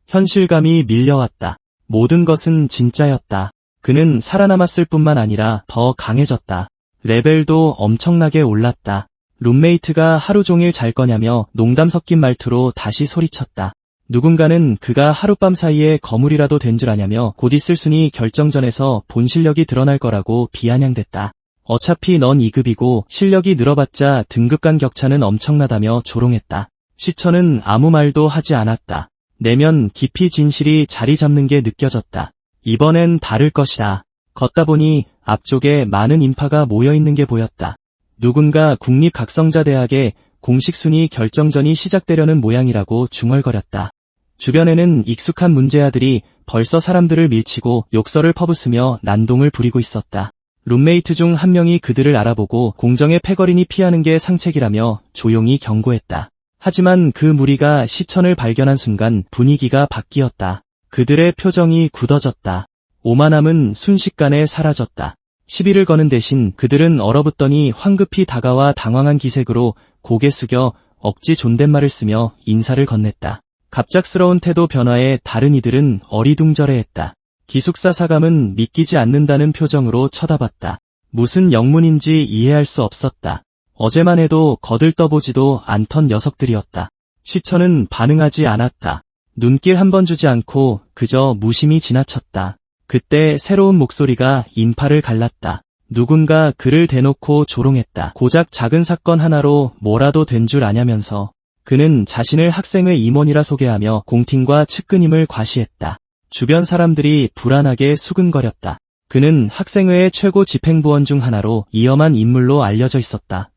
현실감이 밀려왔다. 모든 것은 진짜였다. 그는 살아남았을 뿐만 아니라 더 강해졌다. 레벨도 엄청나게 올랐다. 룸메이트가 하루 종일 잘 거냐며 농담 섞인 말투로 다시 소리쳤다. 누군가는 그가 하룻밤 사이에 거물이라도 된 줄 아냐며 곧 있을 순위 결정전에서 본 실력이 드러날 거라고 비아냥댔다. 어차피 넌 2급이고 실력이 늘어봤자 등급 간 격차는 엄청나다며 조롱했다. 시천은 아무 말도 하지 않았다. 내면 깊이 진실이 자리 잡는 게 느껴졌다. 이번엔 다를 것이다. 걷다 보니 앞쪽에 많은 인파가 모여있는 게 보였다. 누군가 국립각성자대학의 공식 순위 결정전이 시작되려는 모양이라고 중얼거렸다. 주변에는 익숙한 문제아들이 벌써 사람들을 밀치고 욕설을 퍼붓으며 난동을 부리고 있었다. 룸메이트 중 한 명이 그들을 알아보고 공정의 패거린이 피하는 게 상책이라며 조용히 경고했다. 하지만 그 무리가 시천을 발견한 순간 분위기가 바뀌었다. 그들의 표정이 굳어졌다. 오만함은 순식간에 사라졌다. 시비를 거는 대신 그들은 얼어붙더니 황급히 다가와 당황한 기색으로 고개 숙여 억지 존댓말을 쓰며 인사를 건넸다. 갑작스러운 태도 변화에 다른 이들은 어리둥절해했다. 기숙사 사감은 믿기지 않는다는 표정으로 쳐다봤다. 무슨 영문인지 이해할 수 없었다. 어제만 해도 거들떠보지도 않던 녀석들이었다. 시천은 반응하지 않았다. 눈길 한 번 주지 않고 그저 무심히 지나쳤다. 그때 새로운 목소리가 인파를 갈랐다. 누군가 그를 대놓고 조롱했다. 고작 작은 사건 하나로 뭐라도 된 줄 아냐면서. 그는 자신을 학생의 임원이라 소개하며 공팅과 측근임을 과시했다. 주변 사람들이 불안하게 수근거렸다. 그는 학생회의 최고 집행부원 중 하나로 위험한 인물로 알려져 있었다.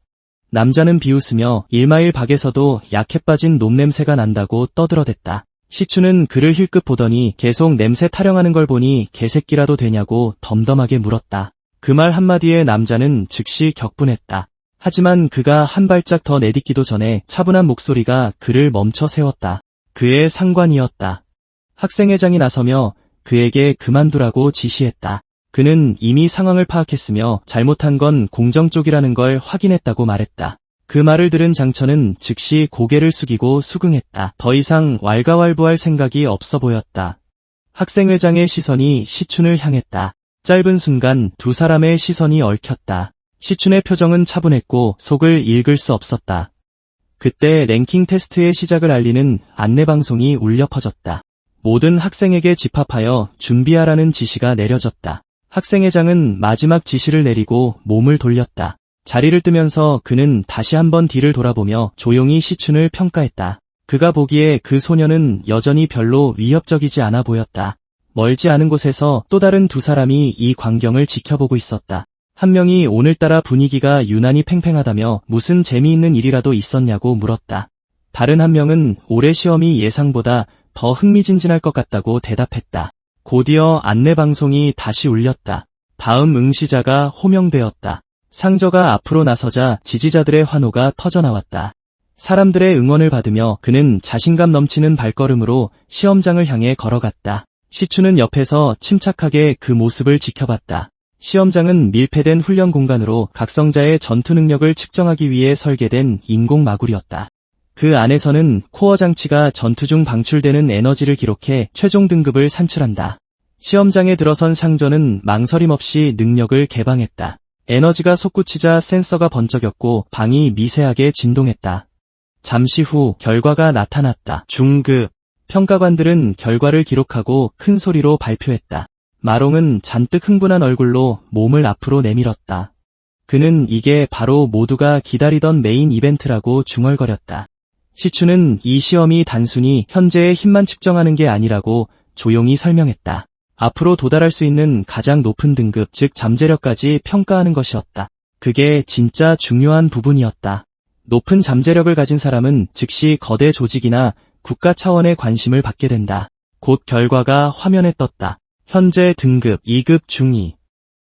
남자는 비웃으며 1마일 밖에서도 약해 빠진 놈냄새가 난다고 떠들어댔다. 시추는 그를 힐끗 보더니 계속 냄새 타령하는 걸 보니 개새끼라도 되냐고 덤덤하게 물었다. 그 말 한마디에 남자는 즉시 격분했다. 하지만 그가 한 발짝 더 내딛기도 전에 차분한 목소리가 그를 멈춰 세웠다. 그의 상관이었다. 학생회장이 나서며 그에게 그만두라고 지시했다. 그는 이미 상황을 파악했으며 잘못한 건 공정 쪽이라는 걸 확인했다고 말했다. 그 말을 들은 장천은 즉시 고개를 숙이고 수긍했다. 더 이상 왈가왈부할 생각이 없어 보였다. 학생회장의 시선이 시춘을 향했다. 짧은 순간 두 사람의 시선이 얽혔다. 시춘의 표정은 차분했고 속을 읽을 수 없었다. 그때 랭킹 테스트의 시작을 알리는 안내방송이 울려 퍼졌다. 모든 학생에게 집합하여 준비하라는 지시가 내려졌다. 학생회장은 마지막 지시를 내리고 몸을 돌렸다. 자리를 뜨면서 그는 다시 한번 뒤를 돌아보며 조용히 시춘을 평가했다. 그가 보기에 그 소녀는 여전히 별로 위협적이지 않아 보였다. 멀지 않은 곳에서 또 다른 두 사람이 이 광경을 지켜보고 있었다. 한 명이 오늘따라 분위기가 유난히 팽팽하다며 무슨 재미있는 일이라도 있었냐고 물었다. 다른 한 명은 올해 시험이 예상보다 더 흥미진진할 것 같다고 대답했다. 곧이어 안내방송이 다시 울렸다. 다음 응시자가 호명되었다. 상저가 앞으로 나서자 지지자들의 환호가 터져나왔다. 사람들의 응원을 받으며 그는 자신감 넘치는 발걸음으로 시험장을 향해 걸어갔다. 시추는 옆에서 침착하게 그 모습을 지켜봤다. 시험장은 밀폐된 훈련 공간으로 각성자의 전투 능력을 측정하기 위해 설계된 인공 마굴이었다. 그 안에서는 코어 장치가 전투 중 방출되는 에너지를 기록해 최종 등급을 산출한다. 시험장에 들어선 상전은 망설임 없이 능력을 개방했다. 에너지가 솟구치자 센서가 번쩍였고 방이 미세하게 진동했다. 잠시 후 결과가 나타났다. 중급. 평가관들은 결과를 기록하고 큰 소리로 발표했다. 마롱은 잔뜩 흥분한 얼굴로 몸을 앞으로 내밀었다. 그는 이게 바로 모두가 기다리던 메인 이벤트라고 중얼거렸다. 시추는 이 시험이 단순히 현재의 힘만 측정하는 게 아니라고 조용히 설명했다. 앞으로 도달할 수 있는 가장 높은 등급, 즉 잠재력까지 평가하는 것이었다. 그게 진짜 중요한 부분이었다. 높은 잠재력을 가진 사람은 즉시 거대 조직이나 국가 차원의 관심을 받게 된다. 곧 결과가 화면에 떴다. 현재 등급 2급 중위,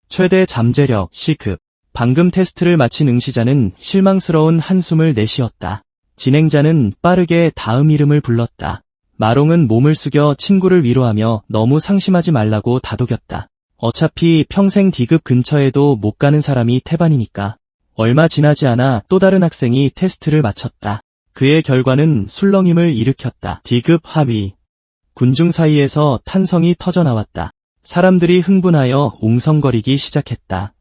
최대 잠재력 C급. 방금 테스트를 마친 응시자는 실망스러운 한숨을 내쉬었다. 진행자는 빠르게 다음 이름을 불렀다. 마롱은 몸을 숙여 친구를 위로하며 너무 상심하지 말라고 다독였다. 어차피 평생 D급 근처에도 못 가는 사람이 태반이니까. 얼마 지나지 않아 또 다른 학생이 테스트를 마쳤다. 그의 결과는 술렁임을 일으켰다. D급 하위. 군중 사이에서 탄성이 터져나왔다. 사람들이 흥분하여 웅성거리기 시작했다.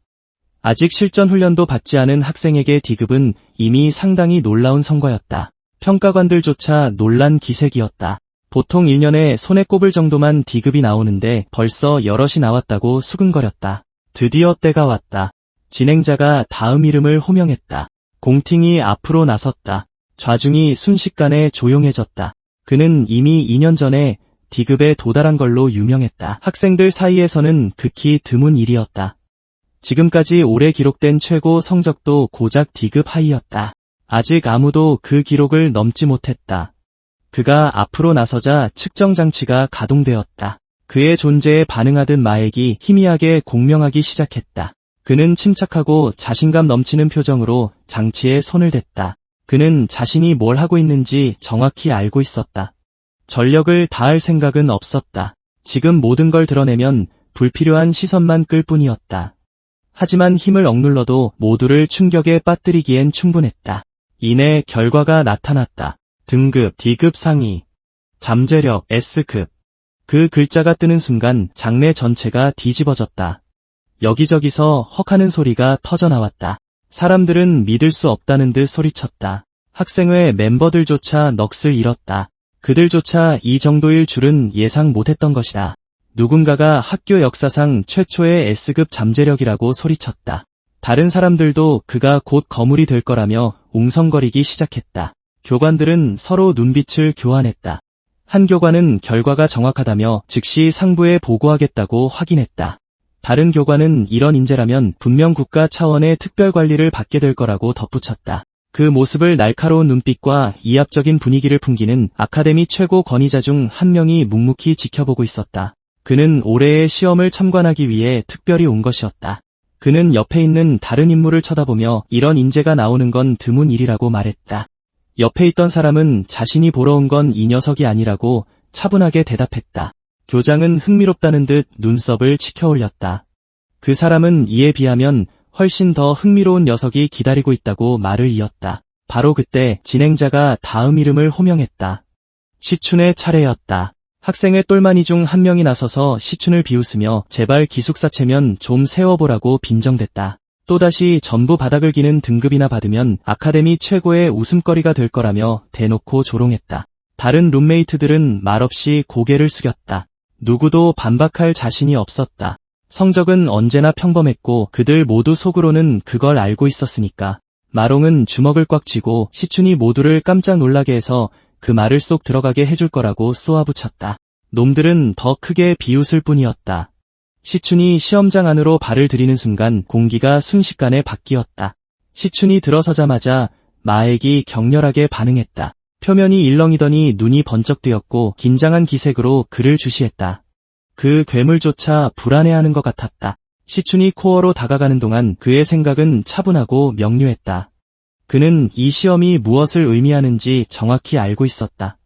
아직 실전 훈련도 받지 않은 학생에게 D급은 이미 상당히 놀라운 성과였다. 평가관들조차 놀란 기색이었다. 보통 1년에 손에 꼽을 정도만 D급이 나오는데 벌써 여럿이 나왔다고 수근거렸다. 드디어 때가 왔다. 진행자가 다음 이름을 호명했다. 공팅이 앞으로 나섰다. 좌중이 순식간에 조용해졌다. 그는 이미 2년 전에 D급에 도달한 걸로 유명했다. 학생들 사이에서는 극히 드문 일이었다. 지금까지 올해 기록된 최고 성적도 고작 D급 하이였다. 아직 아무도 그 기록을 넘지 못했다. 그가 앞으로 나서자 측정 장치가 가동되었다. 그의 존재에 반응하듯 마액이 희미하게 공명하기 시작했다. 그는 침착하고 자신감 넘치는 표정으로 장치에 손을 댔다. 그는 자신이 뭘 하고 있는지 정확히 알고 있었다. 전력을 다할 생각은 없었다. 지금 모든 걸 드러내면 불필요한 시선만 끌 뿐이었다. 하지만 힘을 억눌러도 모두를 충격에 빠뜨리기엔 충분했다. 이내 결과가 나타났다. 등급 D급 상위, 잠재력 S급. 그 글자가 뜨는 순간 장내 전체가 뒤집어졌다. 여기저기서 헉하는 소리가 터져나왔다. 사람들은 믿을 수 없다는 듯 소리쳤다. 학생회 멤버들조차 넋을 잃었다. 그들조차 이 정도일 줄은 예상 못했던 것이다. 누군가가 학교 역사상 최초의 S급 잠재력이라고 소리쳤다. 다른 사람들도 그가 곧 거물이 될 거라며 웅성거리기 시작했다. 교관들은 서로 눈빛을 교환했다. 한 교관은 결과가 정확하다며 즉시 상부에 보고하겠다고 확인했다. 다른 교관은 이런 인재라면 분명 국가 차원의 특별 관리를 받게 될 거라고 덧붙였다. 그 모습을 날카로운 눈빛과 이압적인 분위기를 풍기는 아카데미 최고 권위자 중 한 명이 묵묵히 지켜보고 있었다. 그는 올해의 시험을 참관하기 위해 특별히 온 것이었다. 그는 옆에 있는 다른 인물을 쳐다보며 이런 인재가 나오는 건 드문 일이라고 말했다. 옆에 있던 사람은 자신이 보러 온 건 이 녀석이 아니라고 차분하게 대답했다. 교장은 흥미롭다는 듯 눈썹을 치켜 올렸다. 그 사람은 이에 비하면 훨씬 더 흥미로운 녀석이 기다리고 있다고 말을 이었다. 바로 그때 진행자가 다음 이름을 호명했다. 시춘의 차례였다. 학생의 똘마니 중 한 명이 나서서 시춘을 비웃으며 제발 기숙사채면 좀 세워보라고 빈정댔다. 또다시 전부 바닥을 기는 등급이나 받으면 아카데미 최고의 웃음거리가 될 거라며 대놓고 조롱했다. 다른 룸메이트들은 말없이 고개를 숙였다. 누구도 반박할 자신이 없었다. 성적은 언제나 평범했고 그들 모두 속으로는 그걸 알고 있었으니까. 마롱은 주먹을 꽉 쥐고 시춘이 모두를 깜짝 놀라게 해서 그 말을 쏙 들어가게 해줄 거라고 쏘아붙였다. 놈들은 더 크게 비웃을 뿐이었다. 시춘이 시험장 안으로 발을 들이는 순간 공기가 순식간에 바뀌었다. 시춘이 들어서자마자 마액이 격렬하게 반응했다. 표면이 일렁이더니 눈이 번쩍 뜨였고 긴장한 기색으로 그를 주시했다. 그 괴물조차 불안해하는 것 같았다. 시춘이 코어로 다가가는 동안 그의 생각은 차분하고 명료했다. 그는 이 시험이 무엇을 의미하는지 정확히 알고 있었다.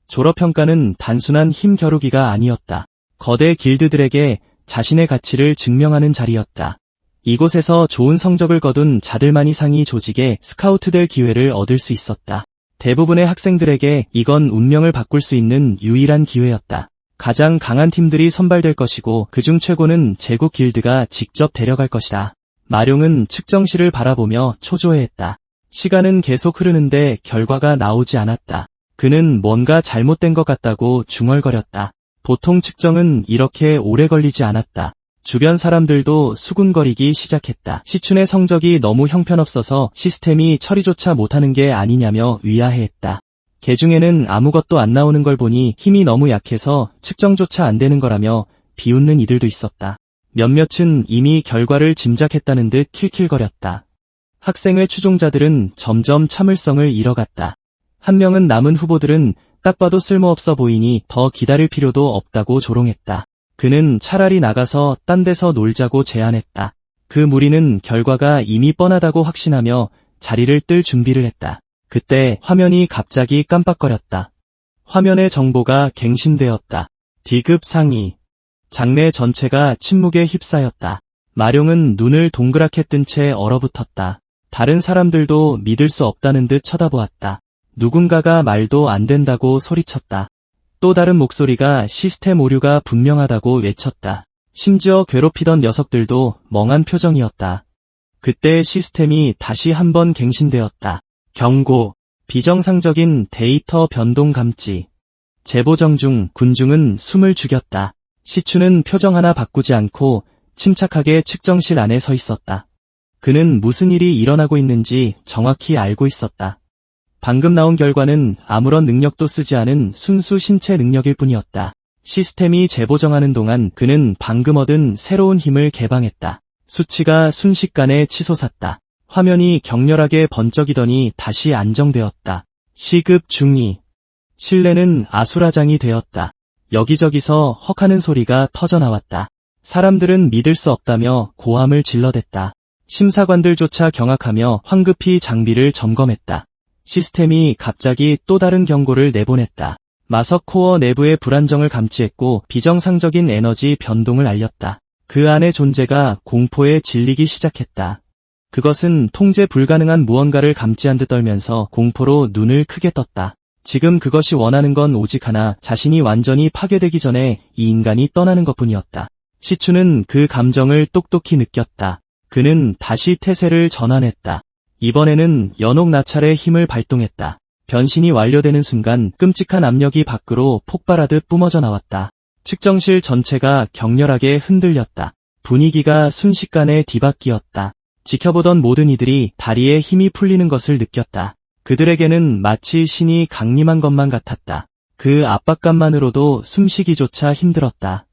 졸업평가는 단순한 힘 겨루기가 아니었다. 거대 길드들에게 자신의 가치를 증명하는 자리였다. 이곳에서 좋은 성적을 거둔 자들만이 상위 조직에 스카우트될 기회를 얻을 수 있었다. 대부분의 학생들에게 이건 운명을 바꿀 수 있는 유일한 기회였다. 가장 강한 팀들이 선발될 것이고 그중 최고는 제국 길드가 직접 데려갈 것이다. 마룡은 측정실을 바라보며 초조해했다. 시간은 계속 흐르는데 결과가 나오지 않았다. 그는 뭔가 잘못된 것 같다고 중얼거렸다. 보통 측정은 이렇게 오래 걸리지 않았다. 주변 사람들도 수군거리기 시작했다. 시춘의 성적이 너무 형편없어서 시스템이 처리조차 못하는 게 아니냐며 위아해했다. 개중에는 아무것도 안 나오는 걸 보니 힘이 너무 약해서 측정조차 안 되는 거라며 비웃는 이들도 있었다. 몇몇은 이미 결과를 짐작했다는 듯 킬킬거렸다. 학생회 추종자들은 점점 참을성을 잃어갔다. 한 명은 남은 후보들은 딱 봐도 쓸모없어 보이니 더 기다릴 필요도 없다고 조롱했다. 그는 차라리 나가서 딴 데서 놀자고 제안했다. 그 무리는 결과가 이미 뻔하다고 확신하며 자리를 뜰 준비를 했다. 그때 화면이 갑자기 깜빡거렸다. 화면의 정보가 갱신되었다. D급 상위. 장내 전체가 침묵에 휩싸였다. 마룡은 눈을 동그랗게 뜬 채 얼어붙었다. 다른 사람들도 믿을 수 없다는 듯 쳐다보았다. 누군가가 말도 안 된다고 소리쳤다. 또 다른 목소리가 시스템 오류가 분명하다고 외쳤다. 심지어 괴롭히던 녀석들도 멍한 표정이었다. 그때 시스템이 다시 한번 갱신되었다. 경고. 비정상적인 데이터 변동 감지. 제보정 중 군중은 숨을 죽였다. 시춘은 표정 하나 바꾸지 않고 침착하게 측정실 안에 서 있었다. 그는 무슨 일이 일어나고 있는지 정확히 알고 있었다. 방금 나온 결과는 아무런 능력도 쓰지 않은 순수 신체 능력일 뿐이었다. 시스템이 재보정하는 동안 그는 방금 얻은 새로운 힘을 개방했다. 수치가 순식간에 치솟았다. 화면이 격렬하게 번쩍이더니 다시 안정되었다. 시급 중위. 실내는 아수라장이 되었다. 여기저기서 헉하는 소리가 터져나왔다. 사람들은 믿을 수 없다며 고함을 질러댔다. 심사관들조차 경악하며 황급히 장비를 점검했다. 시스템이 갑자기 또 다른 경고를 내보냈다. 마석 코어 내부의 불안정을 감지했고 비정상적인 에너지 변동을 알렸다. 그 안의 존재가 공포에 질리기 시작했다. 그것은 통제 불가능한 무언가를 감지한 듯 떨면서 공포로 눈을 크게 떴다. 지금 그것이 원하는 건 오직 하나, 자신이 완전히 파괴되기 전에 이 인간이 떠나는 것뿐이었다. 시추는 그 감정을 똑똑히 느꼈다. 그는 다시 태세를 전환했다. 이번에는 연옥 나찰의 힘을 발동했다. 변신이 완료되는 순간 끔찍한 압력이 밖으로 폭발하듯 뿜어져 나왔다. 측정실 전체가 격렬하게 흔들렸다. 분위기가 순식간에 뒤바뀌었다. 지켜보던 모든 이들이 다리에 힘이 풀리는 것을 느꼈다. 그들에게는 마치 신이 강림한 것만 같았다. 그 압박감만으로도 숨쉬기조차 힘들었다.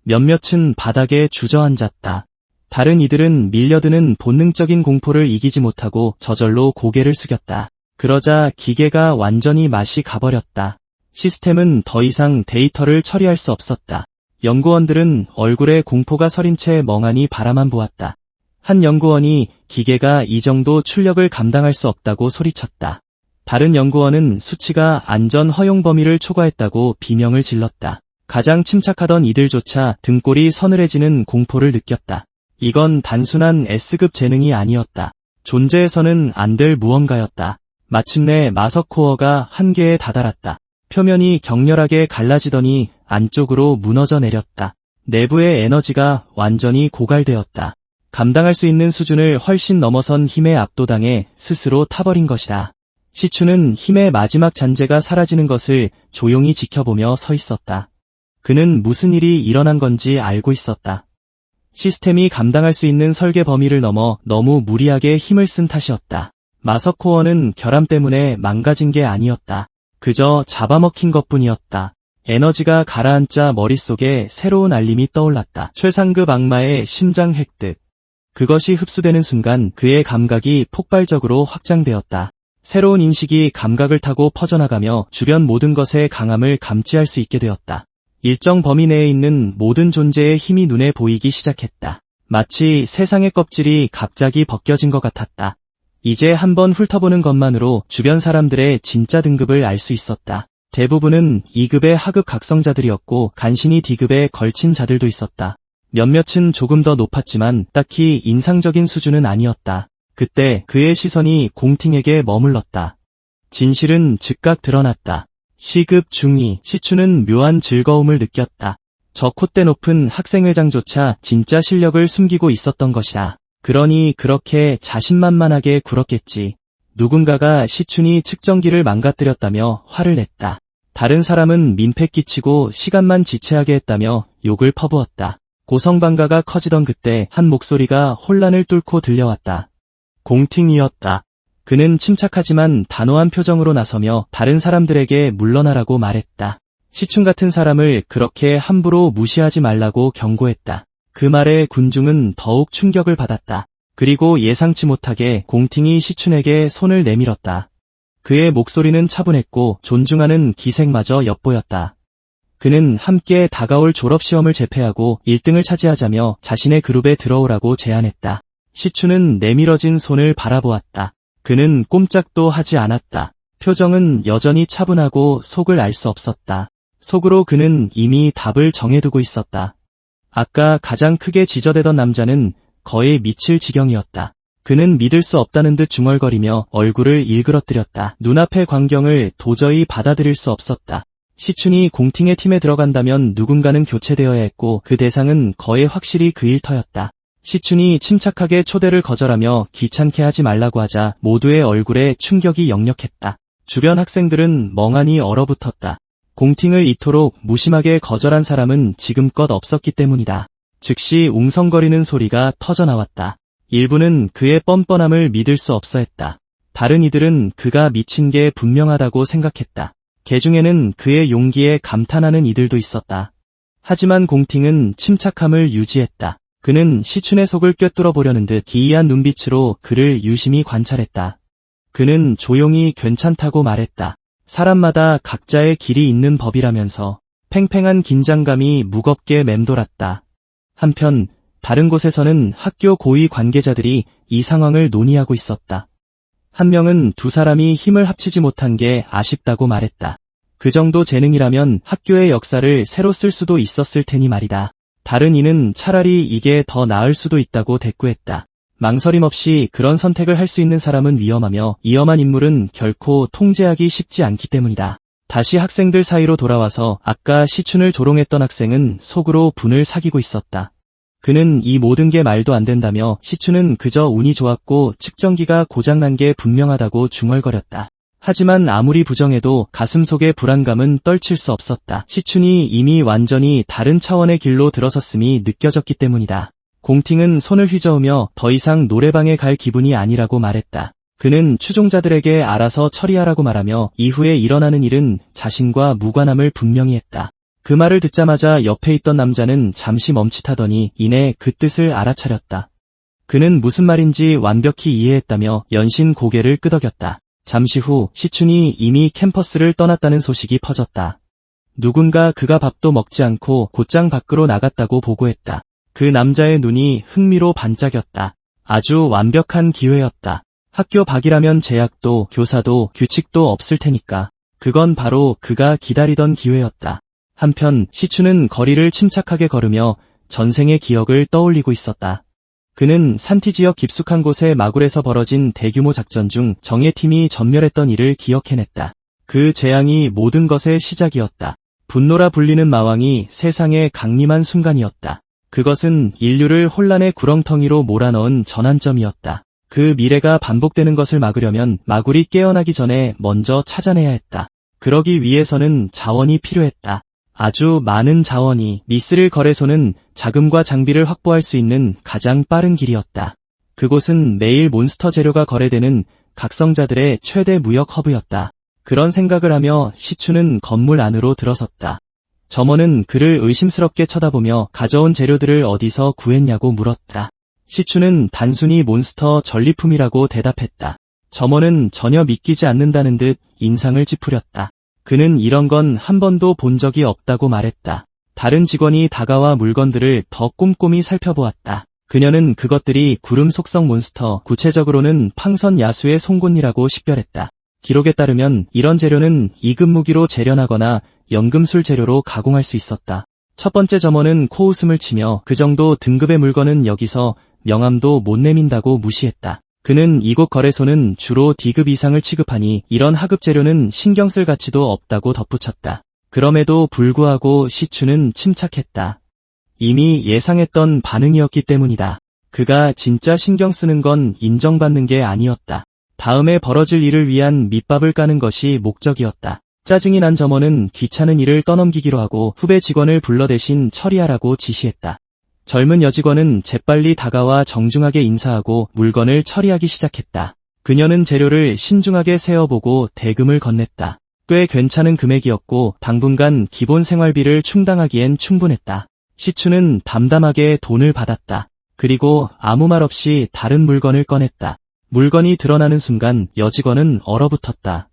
몇몇은 바닥에 주저앉았다. 다른 이들은 밀려드는 본능적인 공포를 이기지 못하고 저절로 고개를 숙였다. 그러자 기계가 완전히 맛이 가버렸다. 시스템은 더 이상 데이터를 처리할 수 없었다. 연구원들은 얼굴에 공포가 서린 채 멍하니 바라만 보았다. 한 연구원이 기계가 이 정도 출력을 감당할 수 없다고 소리쳤다. 다른 연구원은 수치가 안전 허용 범위를 초과했다고 비명을 질렀다. 가장 침착하던 이들조차 등골이 서늘해지는 공포를 느꼈다. 이건 단순한 S급 재능이 아니었다. 존재해서는 안 될 무언가였다. 마침내 마석 코어가 한계에 다다랐다. 표면이 격렬하게 갈라지더니 안쪽으로 무너져 내렸다. 내부의 에너지가 완전히 고갈되었다. 감당할 수 있는 수준을 훨씬 넘어선 힘에 압도당해 스스로 타버린 것이다. 시추는 힘의 마지막 잔재가 사라지는 것을 조용히 지켜보며 서 있었다. 그는 무슨 일이 일어난 건지 알고 있었다. 시스템이 감당할 수 있는 설계 범위를 넘어 너무 무리하게 힘을 쓴 탓이었다. 마석 코어는 결함 때문에 망가진 게 아니었다. 그저 잡아먹힌 것뿐이었다. 에너지가 가라앉자 머릿속에 새로운 알림이 떠올랐다. 최상급 악마의 심장 획득. 그것이 흡수되는 순간 그의 감각이 폭발적으로 확장되었다. 새로운 인식이 감각을 타고 퍼져나가며 주변 모든 것의 강함을 감지할 수 있게 되었다. 일정 범위 내에 있는 모든 존재의 힘이 눈에 보이기 시작했다. 마치 세상의 껍질이 갑자기 벗겨진 것 같았다. 이제 한번 훑어보는 것만으로 주변 사람들의 진짜 등급을 알 수 있었다. 대부분은 2급의 하급 각성자들이었고 간신히 D급에 걸친 자들도 있었다. 몇몇은 조금 더 높았지만 딱히 인상적인 수준은 아니었다. 그때 그의 시선이 공팅에게 머물렀다. 진실은 즉각 드러났다. 시급 중위, 시추는 묘한 즐거움을 느꼈다. 저 콧대 높은 학생회장조차 진짜 실력을 숨기고 있었던 것이다. 그러니 그렇게 자신만만하게 굴었겠지. 누군가가 시춘이 측정기를 망가뜨렸다며 화를 냈다. 다른 사람은 민폐 끼치고 시간만 지체하게 했다며 욕을 퍼부었다. 고성방가가 커지던 그때 한 목소리가 혼란을 뚫고 들려왔다. 공팅이었다. 그는 침착하지만 단호한 표정으로 나서며 다른 사람들에게 물러나라고 말했다. 시춘 같은 사람을 그렇게 함부로 무시하지 말라고 경고했다. 그 말에 군중은 더욱 충격을 받았다. 그리고 예상치 못하게 공팅이 시춘에게 손을 내밀었다. 그의 목소리는 차분했고 존중하는 기색마저 엿보였다. 그는 함께 다가올 졸업시험을 제패하고 1등을 차지하자며 자신의 그룹에 들어오라고 제안했다. 시춘은 내밀어진 손을 바라보았다. 그는 꼼짝도 하지 않았다. 표정은 여전히 차분하고 속을 알 수 없었다. 속으로 그는 이미 답을 정해두고 있었다. 아까 가장 크게 지저대던 남자는 거의 미칠 지경이었다. 그는 믿을 수 없다는 듯 중얼거리며 얼굴을 일그러뜨렸다. 눈앞의 광경을 도저히 받아들일 수 없었다. 시춘이 공팅의 팀에 들어간다면 누군가는 교체되어야 했고 그 대상은 거의 확실히 그 일터였다. 시춘이 침착하게 초대를 거절하며 귀찮게 하지 말라고 하자 모두의 얼굴에 충격이 역력했다. 주변 학생들은 멍하니 얼어붙었다. 공팅을 이토록 무심하게 거절한 사람은 지금껏 없었기 때문이다. 즉시 웅성거리는 소리가 터져나왔다. 일부는 그의 뻔뻔함을 믿을 수 없어 했다. 다른 이들은 그가 미친 게 분명하다고 생각했다. 개중에는 그의 용기에 감탄하는 이들도 있었다. 하지만 공팅은 침착함을 유지했다. 그는 시춘의 속을 꿰뚫어 보려는 듯 기이한 눈빛으로 그를 유심히 관찰했다. 그는 조용히 괜찮다고 말했다. 사람마다 각자의 길이 있는 법이라면서. 팽팽한 긴장감이 무겁게 맴돌았다. 한편 다른 곳에서는 학교 고위 관계자들이 이 상황을 논의하고 있었다. 한 명은 두 사람이 힘을 합치지 못한 게 아쉽다고 말했다. 그 정도 재능이라면 학교의 역사를 새로 쓸 수도 있었을 테니 말이다. 다른 이는 차라리 이게 더 나을 수도 있다고 대꾸했다. 망설임 없이 그런 선택을 할 수 있는 사람은 위험하며 위험한 인물은 결코 통제하기 쉽지 않기 때문이다. 다시 학생들 사이로 돌아와서 아까 시춘을 조롱했던 학생은 속으로 분을 사귀고 있었다. 그는 이 모든 게 말도 안 된다며 시춘은 그저 운이 좋았고 측정기가 고장난 게 분명하다고 중얼거렸다. 하지만 아무리 부정해도 가슴속의 불안감은 떨칠 수 없었다. 시춘이 이미 완전히 다른 차원의 길로 들어섰음이 느껴졌기 때문이다. 공팅은 손을 휘저으며 더 이상 노래방에 갈 기분이 아니라고 말했다. 그는 추종자들에게 알아서 처리하라고 말하며 이후에 일어나는 일은 자신과 무관함을 분명히 했다. 그 말을 듣자마자 옆에 있던 남자는 잠시 멈칫하더니 이내 그 뜻을 알아차렸다. 그는 무슨 말인지 완벽히 이해했다며 연신 고개를 끄덕였다. 잠시 후 시춘이 이미 캠퍼스를 떠났다는 소식이 퍼졌다. 누군가 그가 밥도 먹지 않고 곧장 밖으로 나갔다고 보고했다. 그 남자의 눈이 흥미로 반짝였다. 아주 완벽한 기회였다. 학교 밖이라면 제약도 교사도 규칙도 없을 테니까. 그건 바로 그가 기다리던 기회였다. 한편 시춘은 거리를 침착하게 걸으며 전생의 기억을 떠올리고 있었다. 그는 산티 지역 깊숙한 곳의 마굴에서 벌어진 대규모 작전 중 정예 팀이 전멸했던 일을 기억해냈다. 그 재앙이 모든 것의 시작이었다. 분노라 불리는 마왕이 세상에 강림한 순간이었다. 그것은 인류를 혼란의 구렁텅이로 몰아넣은 전환점이었다. 그 미래가 반복되는 것을 막으려면 마굴이 깨어나기 전에 먼저 찾아내야 했다. 그러기 위해서는 자원이 필요했다. 아주 많은 자원이. 미스릴 거래소는 자금과 장비를 확보할 수 있는 가장 빠른 길이었다. 그곳은 매일 몬스터 재료가 거래되는 각성자들의 최대 무역 허브였다. 그런 생각을 하며 시춘은 건물 안으로 들어섰다. 점원은 그를 의심스럽게 쳐다보며 가져온 재료들을 어디서 구했냐고 물었다. 시춘은 단순히 몬스터 전리품이라고 대답했다. 점원은 전혀 믿기지 않는다는 듯 인상을 찌푸렸다. 그는 이런 건 한 번도 본 적이 없다고 말했다. 다른 직원이 다가와 물건들을 더 꼼꼼히 살펴보았다. 그녀는 그것들이 구름 속성 몬스터, 구체적으로는 팡선 야수의 송곳니라고 식별했다. 기록에 따르면 이런 재료는 2급 무기로 재련하거나 연금술 재료로 가공할 수 있었다. 첫 번째 점원은 코웃음을 치며 그 정도 등급의 물건은 여기서 명함도 못 내민다고 무시했다. 그는 이곳 거래소는 주로 D급 이상을 취급하니 이런 하급 재료는 신경 쓸 가치도 없다고 덧붙였다. 그럼에도 불구하고 시춘은 침착했다. 이미 예상했던 반응이었기 때문이다. 그가 진짜 신경 쓰는 건 인정받는 게 아니었다. 다음에 벌어질 일을 위한 밑밥을 까는 것이 목적이었다. 짜증이 난 점원은 귀찮은 일을 떠넘기기로 하고 후배 직원을 불러 대신 처리하라고 지시했다. 젊은 여직원은 재빨리 다가와 정중하게 인사하고 물건을 처리하기 시작했다. 그녀는 재료를 신중하게 세어보고 대금을 건넸다. 꽤 괜찮은 금액이었고 당분간 기본 생활비를 충당하기엔 충분했다. 시춘은 담담하게 돈을 받았다. 그리고 아무 말 없이 다른 물건을 꺼냈다. 물건이 드러나는 순간 여직원은 얼어붙었다.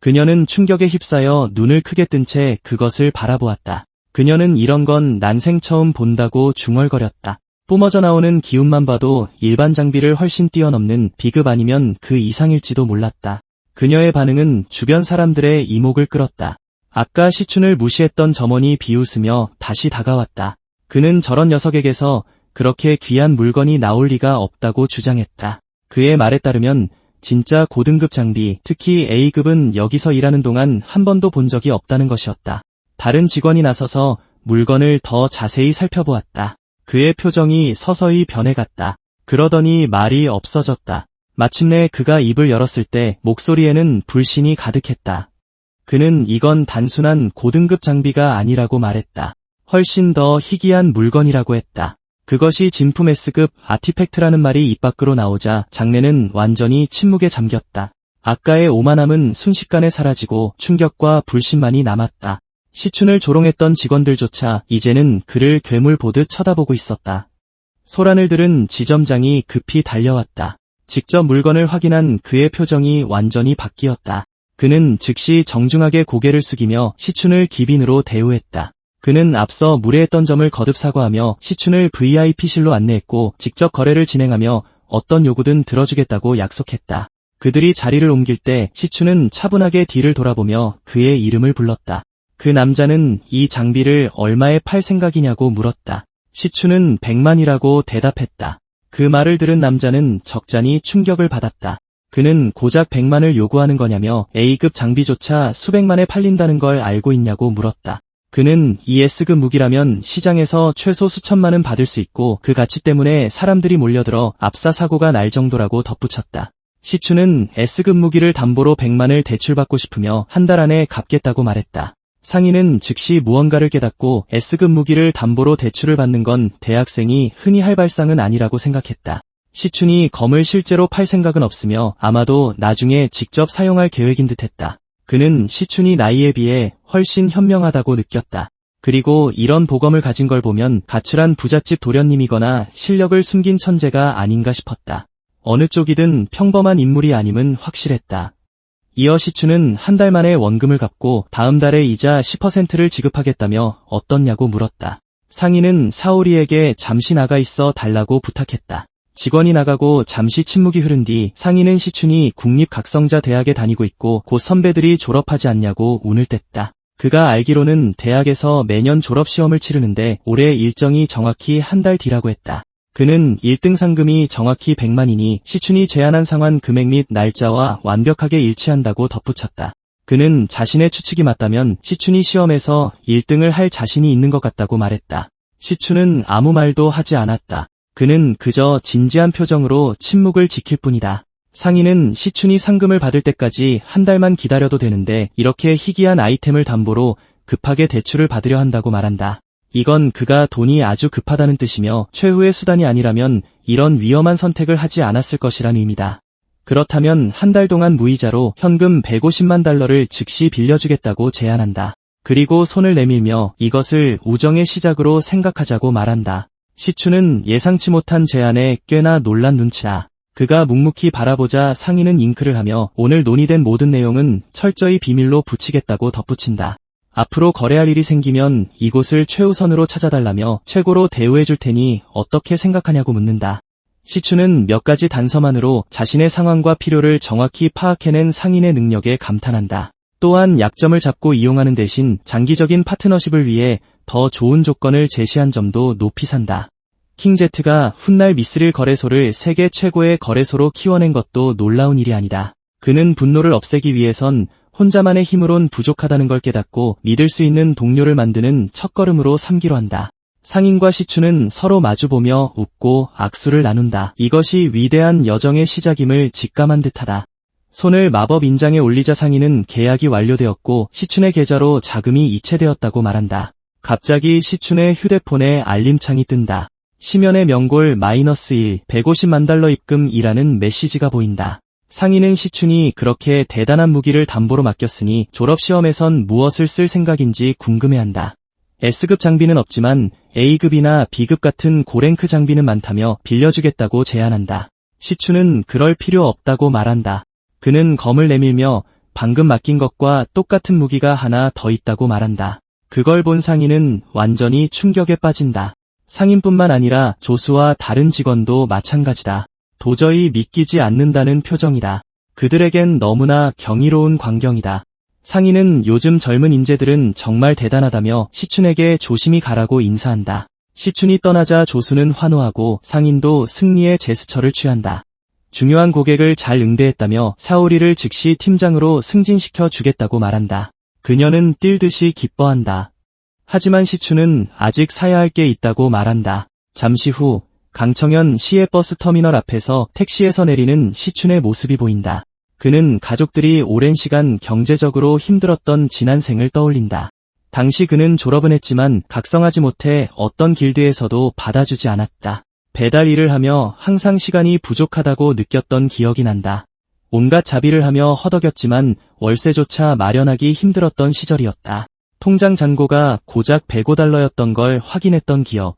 그녀는 충격에 휩싸여 눈을 크게 뜬 채 그것을 바라보았다. 그녀는 이런 건 난생 처음 본다고 중얼거렸다. 뿜어져 나오는 기운만 봐도 일반 장비를 훨씬 뛰어넘는 B급 아니면 그 이상일지도 몰랐다. 그녀의 반응은 주변 사람들의 이목을 끌었다. 아까 시춘을 무시했던 점원이 비웃으며 다시 다가왔다. 그는 저런 녀석에게서 그렇게 귀한 물건이 나올 리가 없다고 주장했다. 그의 말에 따르면 진짜 고등급 장비, 특히 A급은 여기서 일하는 동안 한 번도 본 적이 없다는 것이었다. 다른 직원이 나서서 물건을 더 자세히 살펴보았다. 그의 표정이 서서히 변해갔다. 그러더니 말이 없어졌다. 마침내 그가 입을 열었을 때 목소리에는 불신이 가득했다. 그는 이건 단순한 고등급 장비가 아니라고 말했다. 훨씬 더 희귀한 물건이라고 했다. 그것이 진품 S급 아티팩트라는 말이 입 밖으로 나오자 장내는 완전히 침묵에 잠겼다. 아까의 오만함은 순식간에 사라지고 충격과 불신만이 남았다. 시춘을 조롱했던 직원들조차 이제는 그를 괴물 보듯 쳐다보고 있었다. 소란을 들은 지점장이 급히 달려왔다. 직접 물건을 확인한 그의 표정이 완전히 바뀌었다. 그는 즉시 정중하게 고개를 숙이며 시춘을 기빈으로 대우했다. 그는 앞서 무례했던 점을 거듭 사과하며 시춘을 VIP실로 안내했고 직접 거래를 진행하며 어떤 요구든 들어주겠다고 약속했다. 그들이 자리를 옮길 때 시추는 차분하게 뒤를 돌아보며 그의 이름을 불렀다. 그 남자는 이 장비를 얼마에 팔 생각이냐고 물었다. 시추는 100만이라고 대답했다. 그 말을 들은 남자는 적잖이 충격을 받았다. 그는 고작 100만을 요구하는 거냐며 A급 장비조차 수백만에 팔린다는 걸 알고 있냐고 물었다. 그는 이 S급 무기라면 시장에서 최소 수천만은 받을 수 있고 그 가치 때문에 사람들이 몰려들어 압사 사고가 날 정도라고 덧붙였다. 시추는 S급 무기를 담보로 100만을 대출받고 싶으며 한 달 안에 갚겠다고 말했다. 상인은 즉시 무언가를 깨닫고 S급 무기를 담보로 대출을 받는 건 대학생이 흔히 할 발상은 아니라고 생각했다. 시춘이 검을 실제로 팔 생각은 없으며 아마도 나중에 직접 사용할 계획인 듯했다. 그는 시춘이 나이에 비해 훨씬 현명하다고 느꼈다. 그리고 이런 보검을 가진 걸 보면 가출한 부잣집 도련님이거나 실력을 숨긴 천재가 아닌가 싶었다. 어느 쪽이든 평범한 인물이 아님은 확실했다. 이어 시춘은 한 달 만에 원금을 갚고 다음 달에 이자 10%를 지급하겠다며 어떻냐고 물었다. 상인은 사오리에게 잠시 나가 있어 달라고 부탁했다. 직원이 나가고 잠시 침묵이 흐른 뒤 상인은 시춘이 국립각성자 대학에 다니고 있고 곧 선배들이 졸업하지 않냐고 운을 뗐다. 그가 알기로는 대학에서 매년 졸업시험을 치르는데 올해 일정이 정확히 한 달 뒤라고 했다. 그는 1등 상금이 정확히 100만이니 시춘이 제안한 상환 금액 및 날짜와 완벽하게 일치한다고 덧붙였다. 그는 자신의 추측이 맞다면 시춘이 시험에서 1등을 할 자신이 있는 것 같다고 말했다. 시춘은 아무 말도 하지 않았다. 그는 그저 진지한 표정으로 침묵을 지킬 뿐이다. 상인은 시춘이 상금을 받을 때까지 한 달만 기다려도 되는데 이렇게 희귀한 아이템을 담보로 급하게 대출을 받으려 한다고 말한다. 이건 그가 돈이 아주 급하다는 뜻이며 최후의 수단이 아니라면 이런 위험한 선택을 하지 않았을 것이란 의미다. 그렇다면 한 달 동안 무이자로 현금 150만 달러를 즉시 빌려주겠다고 제안한다. 그리고 손을 내밀며 이것을 우정의 시작으로 생각하자고 말한다. 시추는 예상치 못한 제안에 꽤나 놀란 눈치다. 그가 묵묵히 바라보자 상인은 잉크를 하며 오늘 논의된 모든 내용은 철저히 비밀로 붙이겠다고 덧붙인다. 앞으로 거래할 일이 생기면 이곳을 최우선으로 찾아달라며 최고로 대우해줄 테니 어떻게 생각하냐고 묻는다. 시추는 몇 가지 단서만으로 자신의 상황과 필요를 정확히 파악해낸 상인의 능력에 감탄한다. 또한 약점을 잡고 이용하는 대신 장기적인 파트너십을 위해 더 좋은 조건을 제시한 점도 높이 산다. 킹제트가 훗날 미스릴 거래소를 세계 최고의 거래소로 키워낸 것도 놀라운 일이 아니다. 그는 분노를 없애기 위해선 혼자만의 힘으론 부족하다는 걸 깨닫고 믿을 수 있는 동료를 만드는 첫걸음으로 삼기로 한다. 상인과 시추는 서로 마주보며 웃고 악수를 나눈다. 이것이 위대한 여정의 시작임을 직감한 듯하다. 손을 마법 인장에 올리자 상인은 계약이 완료되었고 시춘의 계좌로 자금이 이체되었다고 말한다. 갑자기 시춘의 휴대폰에 알림창이 뜬다. 시면의 명골 -1 150만 달러 입금이라는 메시지가 보인다. 상인은 시춘이 그렇게 대단한 무기를 담보로 맡겼으니 졸업시험에선 무엇을 쓸 생각인지 궁금해한다. S급 장비는 없지만 A급이나 B급 같은 고랭크 장비는 많다며 빌려주겠다고 제안한다. 시춘은 그럴 필요 없다고 말한다. 그는 검을 내밀며 방금 맡긴 것과 똑같은 무기가 하나 더 있다고 말한다. 그걸 본 상인은 완전히 충격에 빠진다. 상인뿐만 아니라 조수와 다른 직원도 마찬가지다. 도저히 믿기지 않는다는 표정이다. 그들에겐 너무나 경이로운 광경이다. 상인은 요즘 젊은 인재들은 정말 대단하다며 시춘에게 조심히 가라고 인사한다. 시춘이 떠나자 조수는 환호하고 상인도 승리의 제스처를 취한다. 중요한 고객을 잘 응대했다며 사오리를 즉시 팀장으로 승진시켜 주겠다고 말한다. 그녀는 뛸 듯이 기뻐한다. 하지만 시춘은 아직 사야 할 게 있다고 말한다. 잠시 후 강청현 시의 버스 터미널 앞에서 택시에서 내리는 시춘의 모습이 보인다. 그는 가족들이 오랜 시간 경제적으로 힘들었던 지난 생을 떠올린다. 당시 그는 졸업은 했지만 각성하지 못해 어떤 길드에서도 받아주지 않았다. 배달 일을 하며 항상 시간이 부족하다고 느꼈던 기억이 난다. 온갖 자비를 하며 허덕였지만 월세조차 마련하기 힘들었던 시절이었다. 통장 잔고가 고작 105달러였던 걸 확인했던 기억.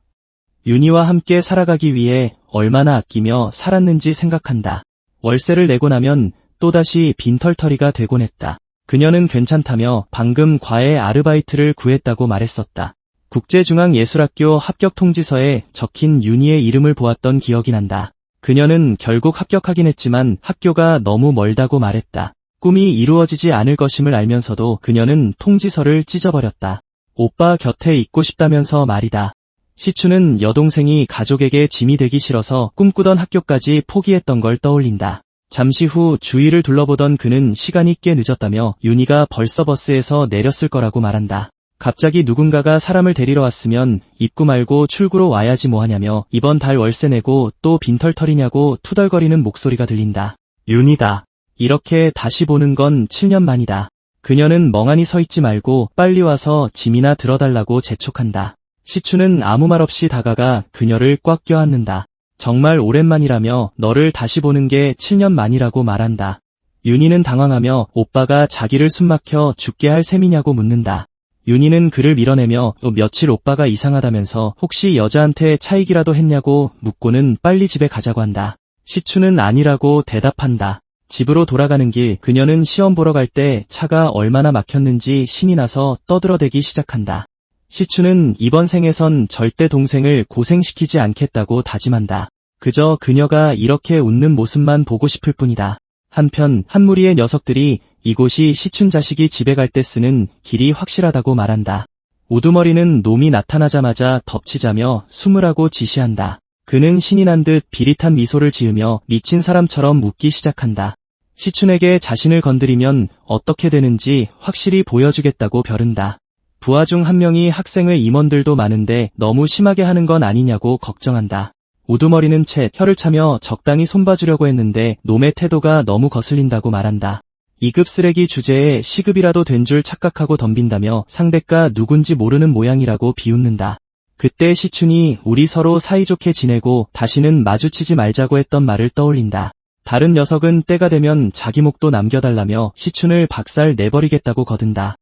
윤희와 함께 살아가기 위해 얼마나 아끼며 살았는지 생각한다. 월세를 내고 나면 또다시 빈털터리가 되곤 했다. 그녀는 괜찮다며 방금 과외 아르바이트를 구했다고 말했었다. 국제중앙예술학교 합격 통지서에 적힌 윤희의 이름을 보았던 기억이 난다. 그녀는 결국 합격하긴 했지만 학교가 너무 멀다고 말했다. 꿈이 이루어지지 않을 것임을 알면서도 그녀는 통지서를 찢어버렸다. 오빠 곁에 있고 싶다면서 말이다. 시추는 여동생이 가족에게 짐이 되기 싫어서 꿈꾸던 학교까지 포기했던 걸 떠올린다. 잠시 후 주위를 둘러보던 그는 시간이 꽤 늦었다며 윤희가 벌써 버스에서 내렸을 거라고 말한다. 갑자기 누군가가 사람을 데리러 왔으면 입구 말고 출구로 와야지 뭐하냐며 이번 달 월세 내고 또 빈털털이냐고 투덜거리는 목소리가 들린다. 윤희다. 이렇게 다시 보는 건 7년 만이다. 그녀는 멍하니 서 있지 말고 빨리 와서 짐이나 들어달라고 재촉한다. 시추는 아무 말 없이 다가가 그녀를 꽉 껴안는다. 정말 오랜만이라며 너를 다시 보는 게 7년 만이라고 말한다. 윤희는 당황하며 오빠가 자기를 숨막혀 죽게 할 셈이냐고 묻는다. 윤희는 그를 밀어내며 며칠 오빠가 이상하다면서 혹시 여자한테 차이기라도 했냐고 묻고는 빨리 집에 가자고 한다. 시추는 아니라고 대답한다. 집으로 돌아가는 길 그녀는 시험 보러 갈 때 차가 얼마나 막혔는지 신이 나서 떠들어대기 시작한다. 시추는 이번 생에선 절대 동생을 고생시키지 않겠다고 다짐한다. 그저 그녀가 이렇게 웃는 모습만 보고 싶을 뿐이다. 한편 한 무리의 녀석들이 이곳이 시춘 자식이 집에 갈 때 쓰는 길이 확실하다고 말한다. 우두머리는 놈이 나타나자마자 덮치자며 숨으라고 지시한다. 그는 신이 난 듯 비릿한 미소를 지으며 미친 사람처럼 묻기 시작한다. 시춘에게 자신을 건드리면 어떻게 되는지 확실히 보여주겠다고 벼른다. 부하 중 한 명이 학생회 임원들도 많은데 너무 심하게 하는 건 아니냐고 걱정한다. 우두머리는 채 혀를 차며 적당히 손봐주려고 했는데 놈의 태도가 너무 거슬린다고 말한다. 2급 쓰레기 주제에 시급이라도 된 줄 착각하고 덤빈다며 상대가 누군지 모르는 모양이라고 비웃는다. 그때 시춘이 우리 서로 사이좋게 지내고 다시는 마주치지 말자고 했던 말을 떠올린다. 다른 녀석은 때가 되면 자기 목도 남겨달라며 시춘을 박살 내버리겠다고 거든다.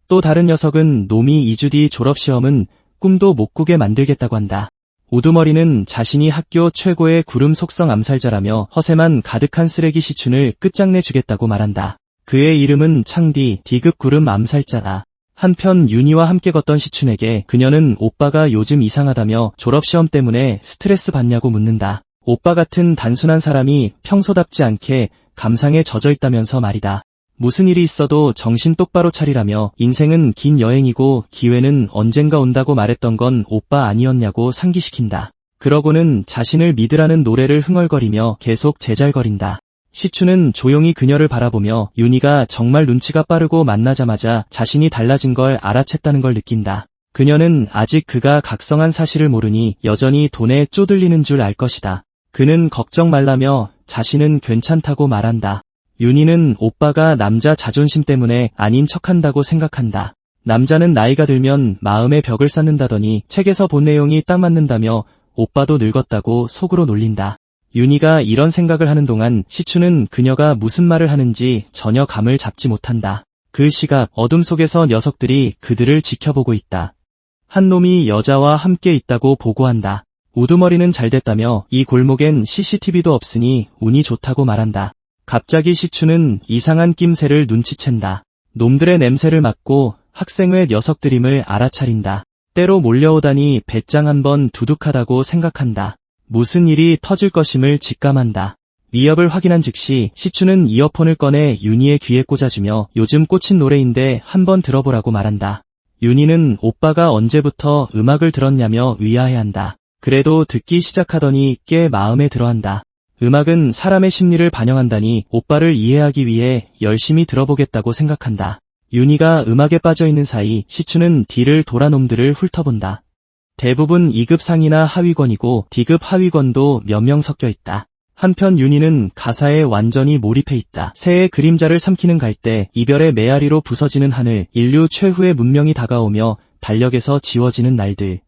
또 다른 녀석은 놈이 2주 뒤 졸업시험은 꿈도 못 꾸게 만들겠다고 한다. 우두머리는 자신이 학교 최고의 구름 속성 암살자라며 허세만 가득한 쓰레기 시춘을 끝장내주겠다고 말한다. 그의 이름은 창디 D급 구름 암살자다. 한편 윤희와 함께 걷던 시춘에게 그녀는 오빠가 요즘 이상하다며 졸업시험 때문에 스트레스 받냐고 묻는다. 오빠 같은 단순한 사람이 평소답지 않게 감상에 젖어 있다면서 말이다. 무슨 일이 있어도 정신 똑바로 차리라며 인생은 긴 여행이고 기회는 언젠가 온다고 말했던 건 오빠 아니었냐고 상기시킨다. 그러고는 자신을 믿으라는 노래를 흥얼거리며 계속 제잘거린다. 시추는 조용히 그녀를 바라보며 윤희가 정말 눈치가 빠르고 만나자마자 자신이 달라진 걸 알아챘다는 걸 느낀다. 그녀는 아직 그가 각성한 사실을 모르니 여전히 돈에 쪼들리는 줄 알 것이다. 그는 걱정 말라며 자신은 괜찮다고 말한다. 윤희는 오빠가 남자 자존심 때문에 아닌 척한다고 생각한다. 남자는 나이가 들면 마음의 벽을 쌓는다더니 책에서 본 내용이 딱 맞는다며 오빠도 늙었다고 속으로 놀린다. 윤희가 이런 생각을 하는 동안 시추는 그녀가 무슨 말을 하는지 전혀 감을 잡지 못한다. 그 시각 어둠 속에서 녀석들이 그들을 지켜보고 있다. 한 놈이 여자와 함께 있다고 보고한다. 우두머리는 잘됐다며 이 골목엔 CCTV도 없으니 운이 좋다고 말한다. 갑자기 시추는 이상한 낌새를 눈치챈다. 놈들의 냄새를 맡고 학생회 녀석들임을 알아차린다. 때로 몰려오다니 배짱 한번 두둑하다고 생각한다. 무슨 일이 터질 것임을 직감한다. 위협을 확인한 즉시 시추는 이어폰을 꺼내 윤희의 귀에 꽂아주며 요즘 꽂힌 노래인데 한번 들어보라고 말한다. 윤희는 오빠가 언제부터 음악을 들었냐며 의아해한다. 그래도 듣기 시작하더니 꽤 마음에 들어한다. 음악은 사람의 심리를 반영한다니 오빠를 이해하기 위해 열심히 들어보겠다고 생각한다. 윤희가 음악에 빠져있는 사이 시추는 D를 돌아 놈들을 훑어본다. 대부분 2급 상이나 하위권이고 D급 하위권도 몇 명 섞여 있다. 한편 윤희는 가사에 완전히 몰입해 있다. 새의 그림자를 삼키는 갈대, 이별의 메아리로 부서지는 하늘, 인류 최후의 문명이 다가오며 달력에서 지워지는 날들.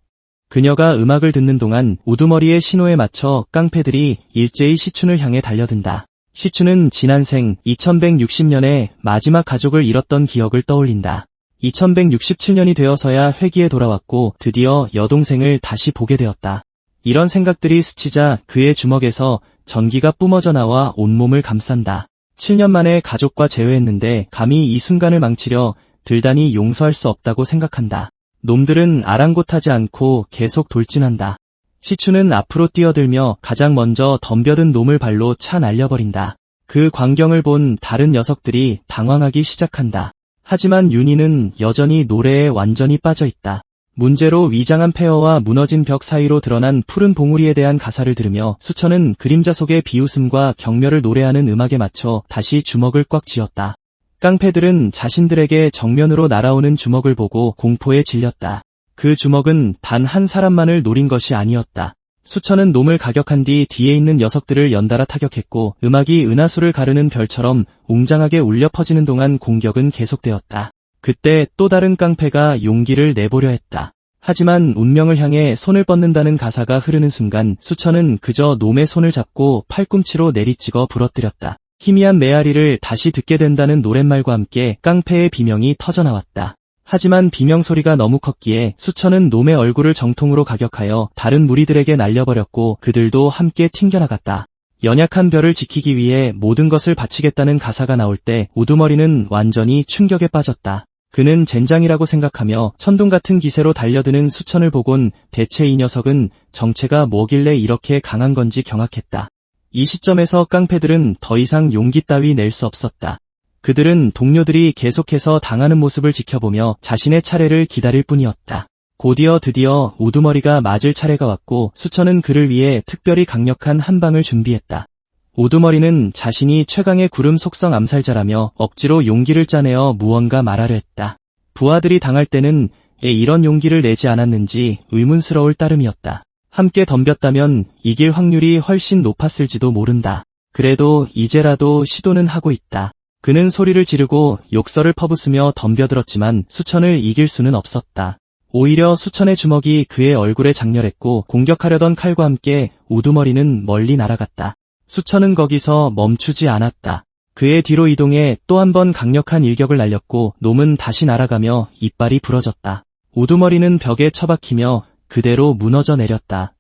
그녀가 음악을 듣는 동안 우두머리의 신호에 맞춰 깡패들이 일제히 시춘을 향해 달려든다. 시춘은 지난 생 2160년에 마지막 가족을 잃었던 기억을 떠올린다. 2167년이 되어서야 회귀에 돌아왔고 드디어 여동생을 다시 보게 되었다. 이런 생각들이 스치자 그의 주먹에서 전기가 뿜어져 나와 온몸을 감싼다. 7년 만에 가족과 재회했는데 감히 이 순간을 망치려 들다니 용서할 수 없다고 생각한다. 놈들은 아랑곳하지 않고 계속 돌진한다. 시추는 앞으로 뛰어들며 가장 먼저 덤벼든 놈을 발로 차 날려버린다. 그 광경을 본 다른 녀석들이 당황하기 시작한다. 하지만 윤희는 여전히 노래에 완전히 빠져있다. 문제로 위장한 폐허와 무너진 벽 사이로 드러난 푸른 봉우리에 대한 가사를 들으며 수천은 그림자 속의 비웃음과 경멸을 노래하는 음악에 맞춰 다시 주먹을 꽉 쥐었다. 깡패들은 자신들에게 정면으로 날아오는 주먹을 보고 공포에 질렸다. 그 주먹은 단 한 사람만을 노린 것이 아니었다. 수천은 놈을 가격한 뒤 뒤에 있는 녀석들을 연달아 타격했고 음악이 은하수를 가르는 별처럼 웅장하게 울려 퍼지는 동안 공격은 계속되었다. 그때 또 다른 깡패가 용기를 내보려 했다. 하지만 운명을 향해 손을 뻗는다는 가사가 흐르는 순간 수천은 그저 놈의 손을 잡고 팔꿈치로 내리찍어 부러뜨렸다. 희미한 메아리를 다시 듣게 된다는 노랫말과 함께 깡패의 비명이 터져나왔다. 하지만 비명 소리가 너무 컸기에 수천은 놈의 얼굴을 정통으로 가격하여 다른 무리들에게 날려버렸고 그들도 함께 튕겨나갔다. 연약한 별을 지키기 위해 모든 것을 바치겠다는 가사가 나올 때 우두머리는 완전히 충격에 빠졌다. 그는 젠장이라고 생각하며 천둥 같은 기세로 달려드는 수천을 보곤 대체 이 녀석은 정체가 뭐길래 이렇게 강한 건지 경악했다. 이 시점에서 깡패들은 더 이상 용기 따위 낼 수 없었다. 그들은 동료들이 계속해서 당하는 모습을 지켜보며 자신의 차례를 기다릴 뿐이었다. 곧이어 드디어 우두머리가 맞을 차례가 왔고 수천은 그를 위해 특별히 강력한 한 방을 준비했다. 우두머리는 자신이 최강의 구름 속성 암살자라며 억지로 용기를 짜내어 무언가 말하려 했다. 부하들이 당할 때는 이런 용기를 내지 않았는지 의문스러울 따름이었다. 함께 덤볐다면 이길 확률이 훨씬 높았을지도 모른다. 그래도 이제라도 시도는 하고 있다. 그는 소리를 지르고 욕설을 퍼붓으며 덤벼들었지만 수천을 이길 수는 없었다. 오히려 수천의 주먹이 그의 얼굴에 장렬했고 공격하려던 칼과 함께 우두머리는 멀리 날아갔다. 수천은 거기서 멈추지 않았다. 그의 뒤로 이동해 또 한 번 강력한 일격을 날렸고 놈은 다시 날아가며 이빨이 부러졌다. 우두머리는 벽에 처박히며 그대로 무너져 내렸다.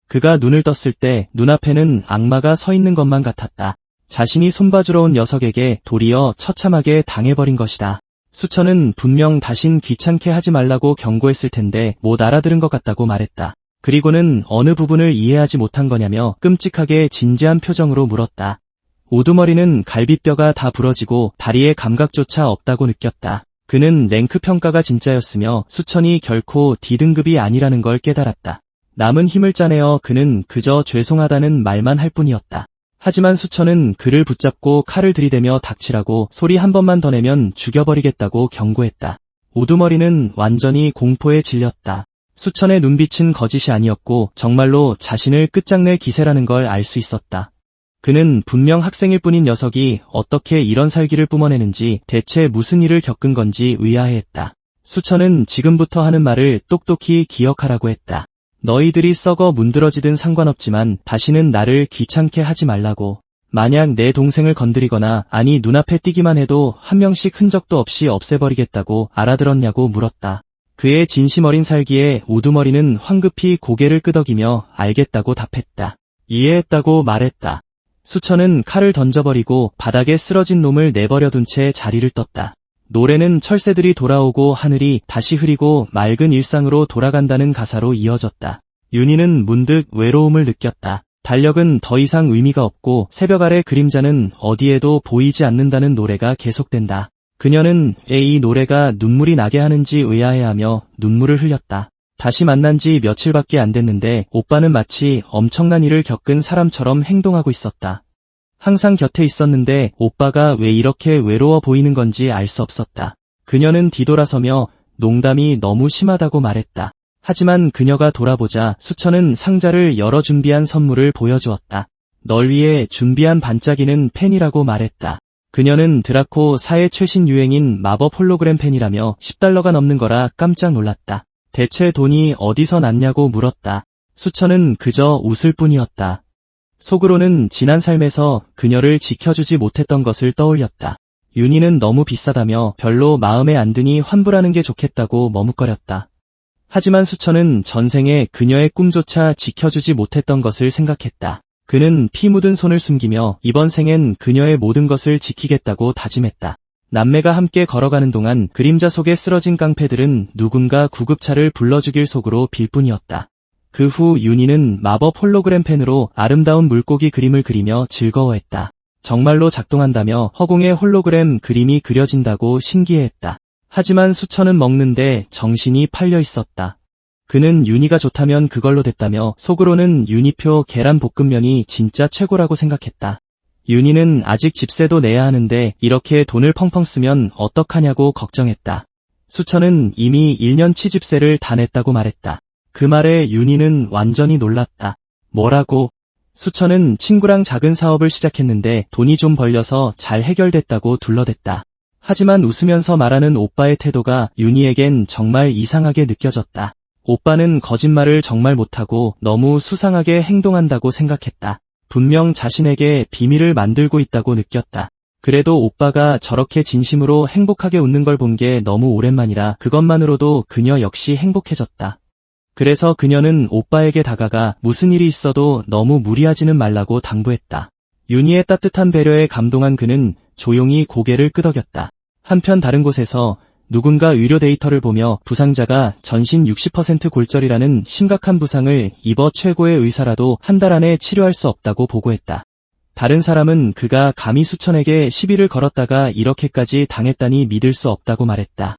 그가 눈을 떴을 때 눈앞에는 악마가 서 있는 것만 같았다. 자신이 손봐주러 온 녀석에게 도리어 처참하게 당해버린 것이다. 수천은 분명 다신 귀찮게 하지 말라고 경고했을 텐데 못 알아들은 것 같다고 말했다. 그리고는 어느 부분을 이해하지 못한 거냐며 끔찍하게 진지한 표정으로 물었다. 우두머리는 갈비뼈가 다 부러지고 다리에 감각조차 없다고 느꼈다. 그는 랭크 평가가 진짜였으며 수천이 결코 D등급이 아니라는 걸 깨달았다. 남은 힘을 짜내어 그는 그저 죄송하다는 말만 할 뿐이었다. 하지만 수천은 그를 붙잡고 칼을 들이대며 닥치라고 소리 한 번만 더 내면 죽여버리겠다고 경고했다. 우두머리는 완전히 공포에 질렸다. 수천의 눈빛은 거짓이 아니었고 정말로 자신을 끝장낼 기세라는 걸 알 수 있었다. 그는 분명 학생일 뿐인 녀석이 어떻게 이런 살기를 뿜어내는지 대체 무슨 일을 겪은 건지 의아해했다. 수천은 지금부터 하는 말을 똑똑히 기억하라고 했다. 너희들이 썩어 문드러지든 상관없지만 다시는 나를 귀찮게 하지 말라고. 만약 내 동생을 건드리거나 아니 눈앞에 띄기만 해도 한 명씩 흔적도 없이 없애버리겠다고 알아들었냐고 물었다. 그의 진심 어린 살기에 우두머리는 황급히 고개를 끄덕이며 알겠다고 답했다. 이해했다고 말했다. 수천은 칼을 던져버리고 바닥에 쓰러진 놈을 내버려둔 채 자리를 떴다. 노래는 철새들이 돌아오고 하늘이 다시 흐리고 맑은 일상으로 돌아간다는 가사로 이어졌다. 윤희는 문득 외로움을 느꼈다. 달력은 더 이상 의미가 없고 새벽 아래 그림자는 어디에도 보이지 않는다는 노래가 계속된다. 그녀는 왜 이 노래가 눈물이 나게 하는지 의아해하며 눈물을 흘렸다. 다시 만난 지 며칠밖에 안 됐는데 오빠는 마치 엄청난 일을 겪은 사람처럼 행동하고 있었다. 항상 곁에 있었는데 오빠가 왜 이렇게 외로워 보이는 건지 알 수 없었다. 그녀는 뒤돌아서며 농담이 너무 심하다고 말했다. 하지만 그녀가 돌아보자 수천은 상자를 열어 준비한 선물을 보여주었다. 널 위해 준비한 반짝이는 펜이라고 말했다. 그녀는 드라코 4의 최신 유행인 마법 홀로그램 펜이라며 $10가 넘는 거라 깜짝 놀랐다. 대체 돈이 어디서 났냐고 물었다. 수천은 그저 웃을 뿐이었다. 속으로는 지난 삶에서 그녀를 지켜주지 못했던 것을 떠올렸다. 윤희는 너무 비싸다며 별로 마음에 안 드니 환불하는 게 좋겠다고 머뭇거렸다. 하지만 수천은 전생에 그녀의 꿈조차 지켜주지 못했던 것을 생각했다. 그는 피 묻은 손을 숨기며 이번 생엔 그녀의 모든 것을 지키겠다고 다짐했다. 남매가 함께 걸어가는 동안 그림자 속에 쓰러진 깡패들은 누군가 구급차를 불러주길 속으로 빌 뿐이었다. 그 후 윤희는 마법 홀로그램 펜으로 아름다운 물고기 그림을 그리며 즐거워했다. 정말로 작동한다며 허공에 홀로그램 그림이 그려진다고 신기해했다. 하지만 수천은 먹는데 정신이 팔려 있었다. 그는 윤희가 좋다면 그걸로 됐다며 속으로는 윤희표 계란볶음면이 진짜 최고라고 생각했다. 윤희는 아직 집세도 내야 하는데 이렇게 돈을 펑펑 쓰면 어떡하냐고 걱정했다. 수천은 이미 1년치 집세를 다 냈다고 말했다. 그 말에 윤희는 완전히 놀랐다. 뭐라고? 수천은 친구랑 작은 사업을 시작했는데 돈이 좀 벌려서 잘 해결됐다고 둘러댔다. 하지만 웃으면서 말하는 오빠의 태도가 윤희에겐 정말 이상하게 느껴졌다. 오빠는 거짓말을 정말 못하고 너무 수상하게 행동한다고 생각했다. 분명 자신에게 비밀을 만들고 있다고 느꼈다. 그래도 오빠가 저렇게 진심으로 행복하게 웃는 걸 본 게 너무 오랜만이라 그것만으로도 그녀 역시 행복해졌다. 그래서 그녀는 오빠에게 다가가 무슨 일이 있어도 너무 무리하지는 말라고 당부했다. 윤희의 따뜻한 배려에 감동한 그는 조용히 고개를 끄덕였다. 한편 다른 곳에서 누군가 의료 데이터를 보며 부상자가 전신 60% 골절이라는 심각한 부상을 입어 최고의 의사라도 한 달 안에 치료할 수 없다고 보고했다. 다른 사람은 그가 감히 수천에게 시비를 걸었다가 이렇게까지 당했다니 믿을 수 없다고 말했다.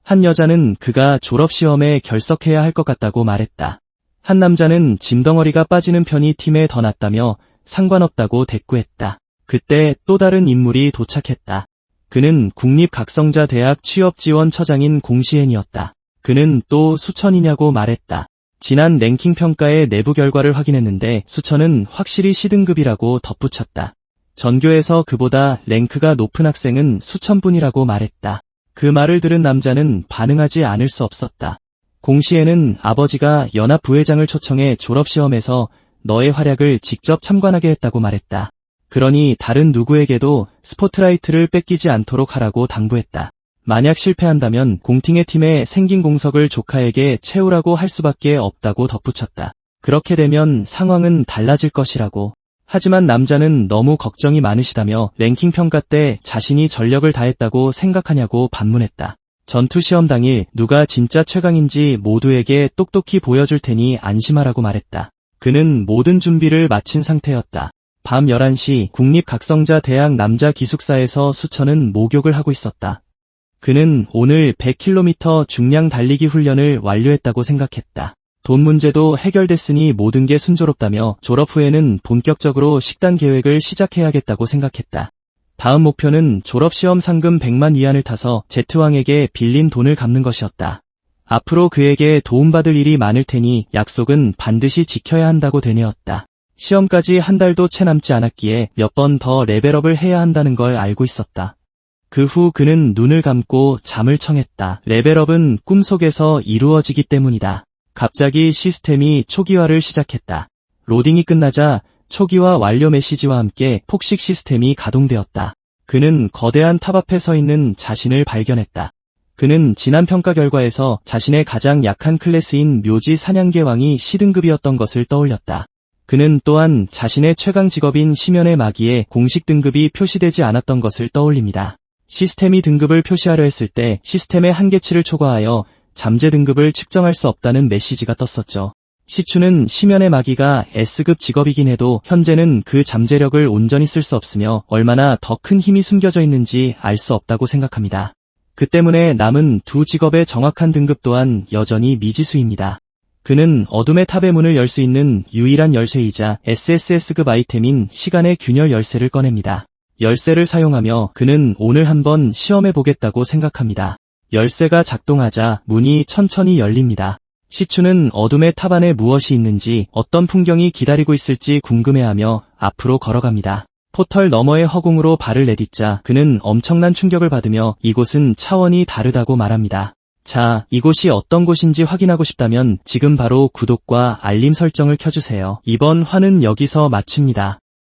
한 여자는 그가 졸업시험에 결석해야 할 것 같다고 말했다. 한 남자는 짐덩어리가 빠지는 편이 팀에 더 낫다며 상관없다고 대꾸했다. 그때 또 다른 인물이 도착했다. 그는 국립각성자대학 취업지원처장인 공시엔이었다. 그는 또 수천이냐고 말했다. 지난 랭킹 평가의 내부 결과를 확인했는데 수천은 확실히 C등급이라고 덧붙였다. 전교에서 그보다 랭크가 높은 학생은 수천뿐이라고 말했다. 그 말을 들은 남자는 반응하지 않을 수 없었다. 공시에는 아버지가 연합 부회장을 초청해 졸업시험에서 너의 활약을 직접 참관하게 했다고 말했다. 그러니 다른 누구에게도 스포트라이트를 뺏기지 않도록 하라고 당부했다. 만약 실패한다면 공팅의 팀에 생긴 공석을 조카에게 채우라고 할 수밖에 없다고 덧붙였다. 그렇게 되면 상황은 달라질 것이라고. 하지만 남자는 너무 걱정이 많으시다며 랭킹 평가 때 자신이 전력을 다했다고 생각하냐고 반문했다. 전투시험 당일 누가 진짜 최강인지 모두에게 똑똑히 보여줄 테니 안심하라고 말했다. 그는 모든 준비를 마친 상태였다. 밤 11시 국립각성자대학 남자기숙사에서 수천은 목욕을 하고 있었다. 그는 오늘 100km 중량 달리기 훈련을 완료했다고 생각했다. 돈 문제도 해결됐으니 모든 게 순조롭다며 졸업 후에는 본격적으로 식단 계획을 시작해야겠다고 생각했다. 다음 목표는 졸업시험 상금 100만 위안을 타서 제트왕에게 빌린 돈을 갚는 것이었다. 앞으로 그에게 도움받을 일이 많을 테니 약속은 반드시 지켜야 한다고 되뇌었다. 시험까지 한 달도 채 남지 않았기에 몇 번 더 레벨업을 해야 한다는 걸 알고 있었다. 그 후 그는 눈을 감고 잠을 청했다. 레벨업은 꿈속에서 이루어지기 때문이다. 갑자기 시스템이 초기화를 시작했다. 로딩이 끝나자 초기화 완료 메시지와 함께 폭식 시스템이 가동되었다. 그는 거대한 탑 앞에 서 있는 자신을 발견했다. 그는 지난 평가 결과에서 자신의 가장 약한 클래스인 묘지 사냥개 왕이 C등급이었던 것을 떠올렸다. 그는 또한 자신의 최강 직업인 심연의 마기에 공식 등급이 표시되지 않았던 것을 떠올립니다. 시스템이 등급을 표시하려 했을 때 시스템의 한계치를 초과하여 잠재 등급을 측정할 수 없다는 메시지가 떴었죠. 시추는 심연의 마기가 S급 직업이긴 해도 현재는 그 잠재력을 온전히 쓸 수 없으며 얼마나 더 큰 힘이 숨겨져 있는지 알 수 없다고 생각합니다. 그 때문에 남은 두 직업의 정확한 등급 또한 여전히 미지수입니다. 그는 어둠의 탑의 문을 열 수 있는 유일한 열쇠이자 SSS급 아이템인 시간의 균열 열쇠를 꺼냅니다. 열쇠를 사용하며 그는 오늘 한번 시험해보겠다고 생각합니다. 열쇠가 작동하자 문이 천천히 열립니다. 시추는 어둠의 탑 안에 무엇이 있는지 어떤 풍경이 기다리고 있을지 궁금해하며 앞으로 걸어갑니다. 포털 너머의 허공으로 발을 내딛자 그는 엄청난 충격을 받으며 이곳은 차원이 다르다고 말합니다. 자, 이곳이 어떤 곳인지 확인하고 싶다면 지금 바로 구독과 알림 설정을 켜주세요. 이번 화는 여기서 마칩니다.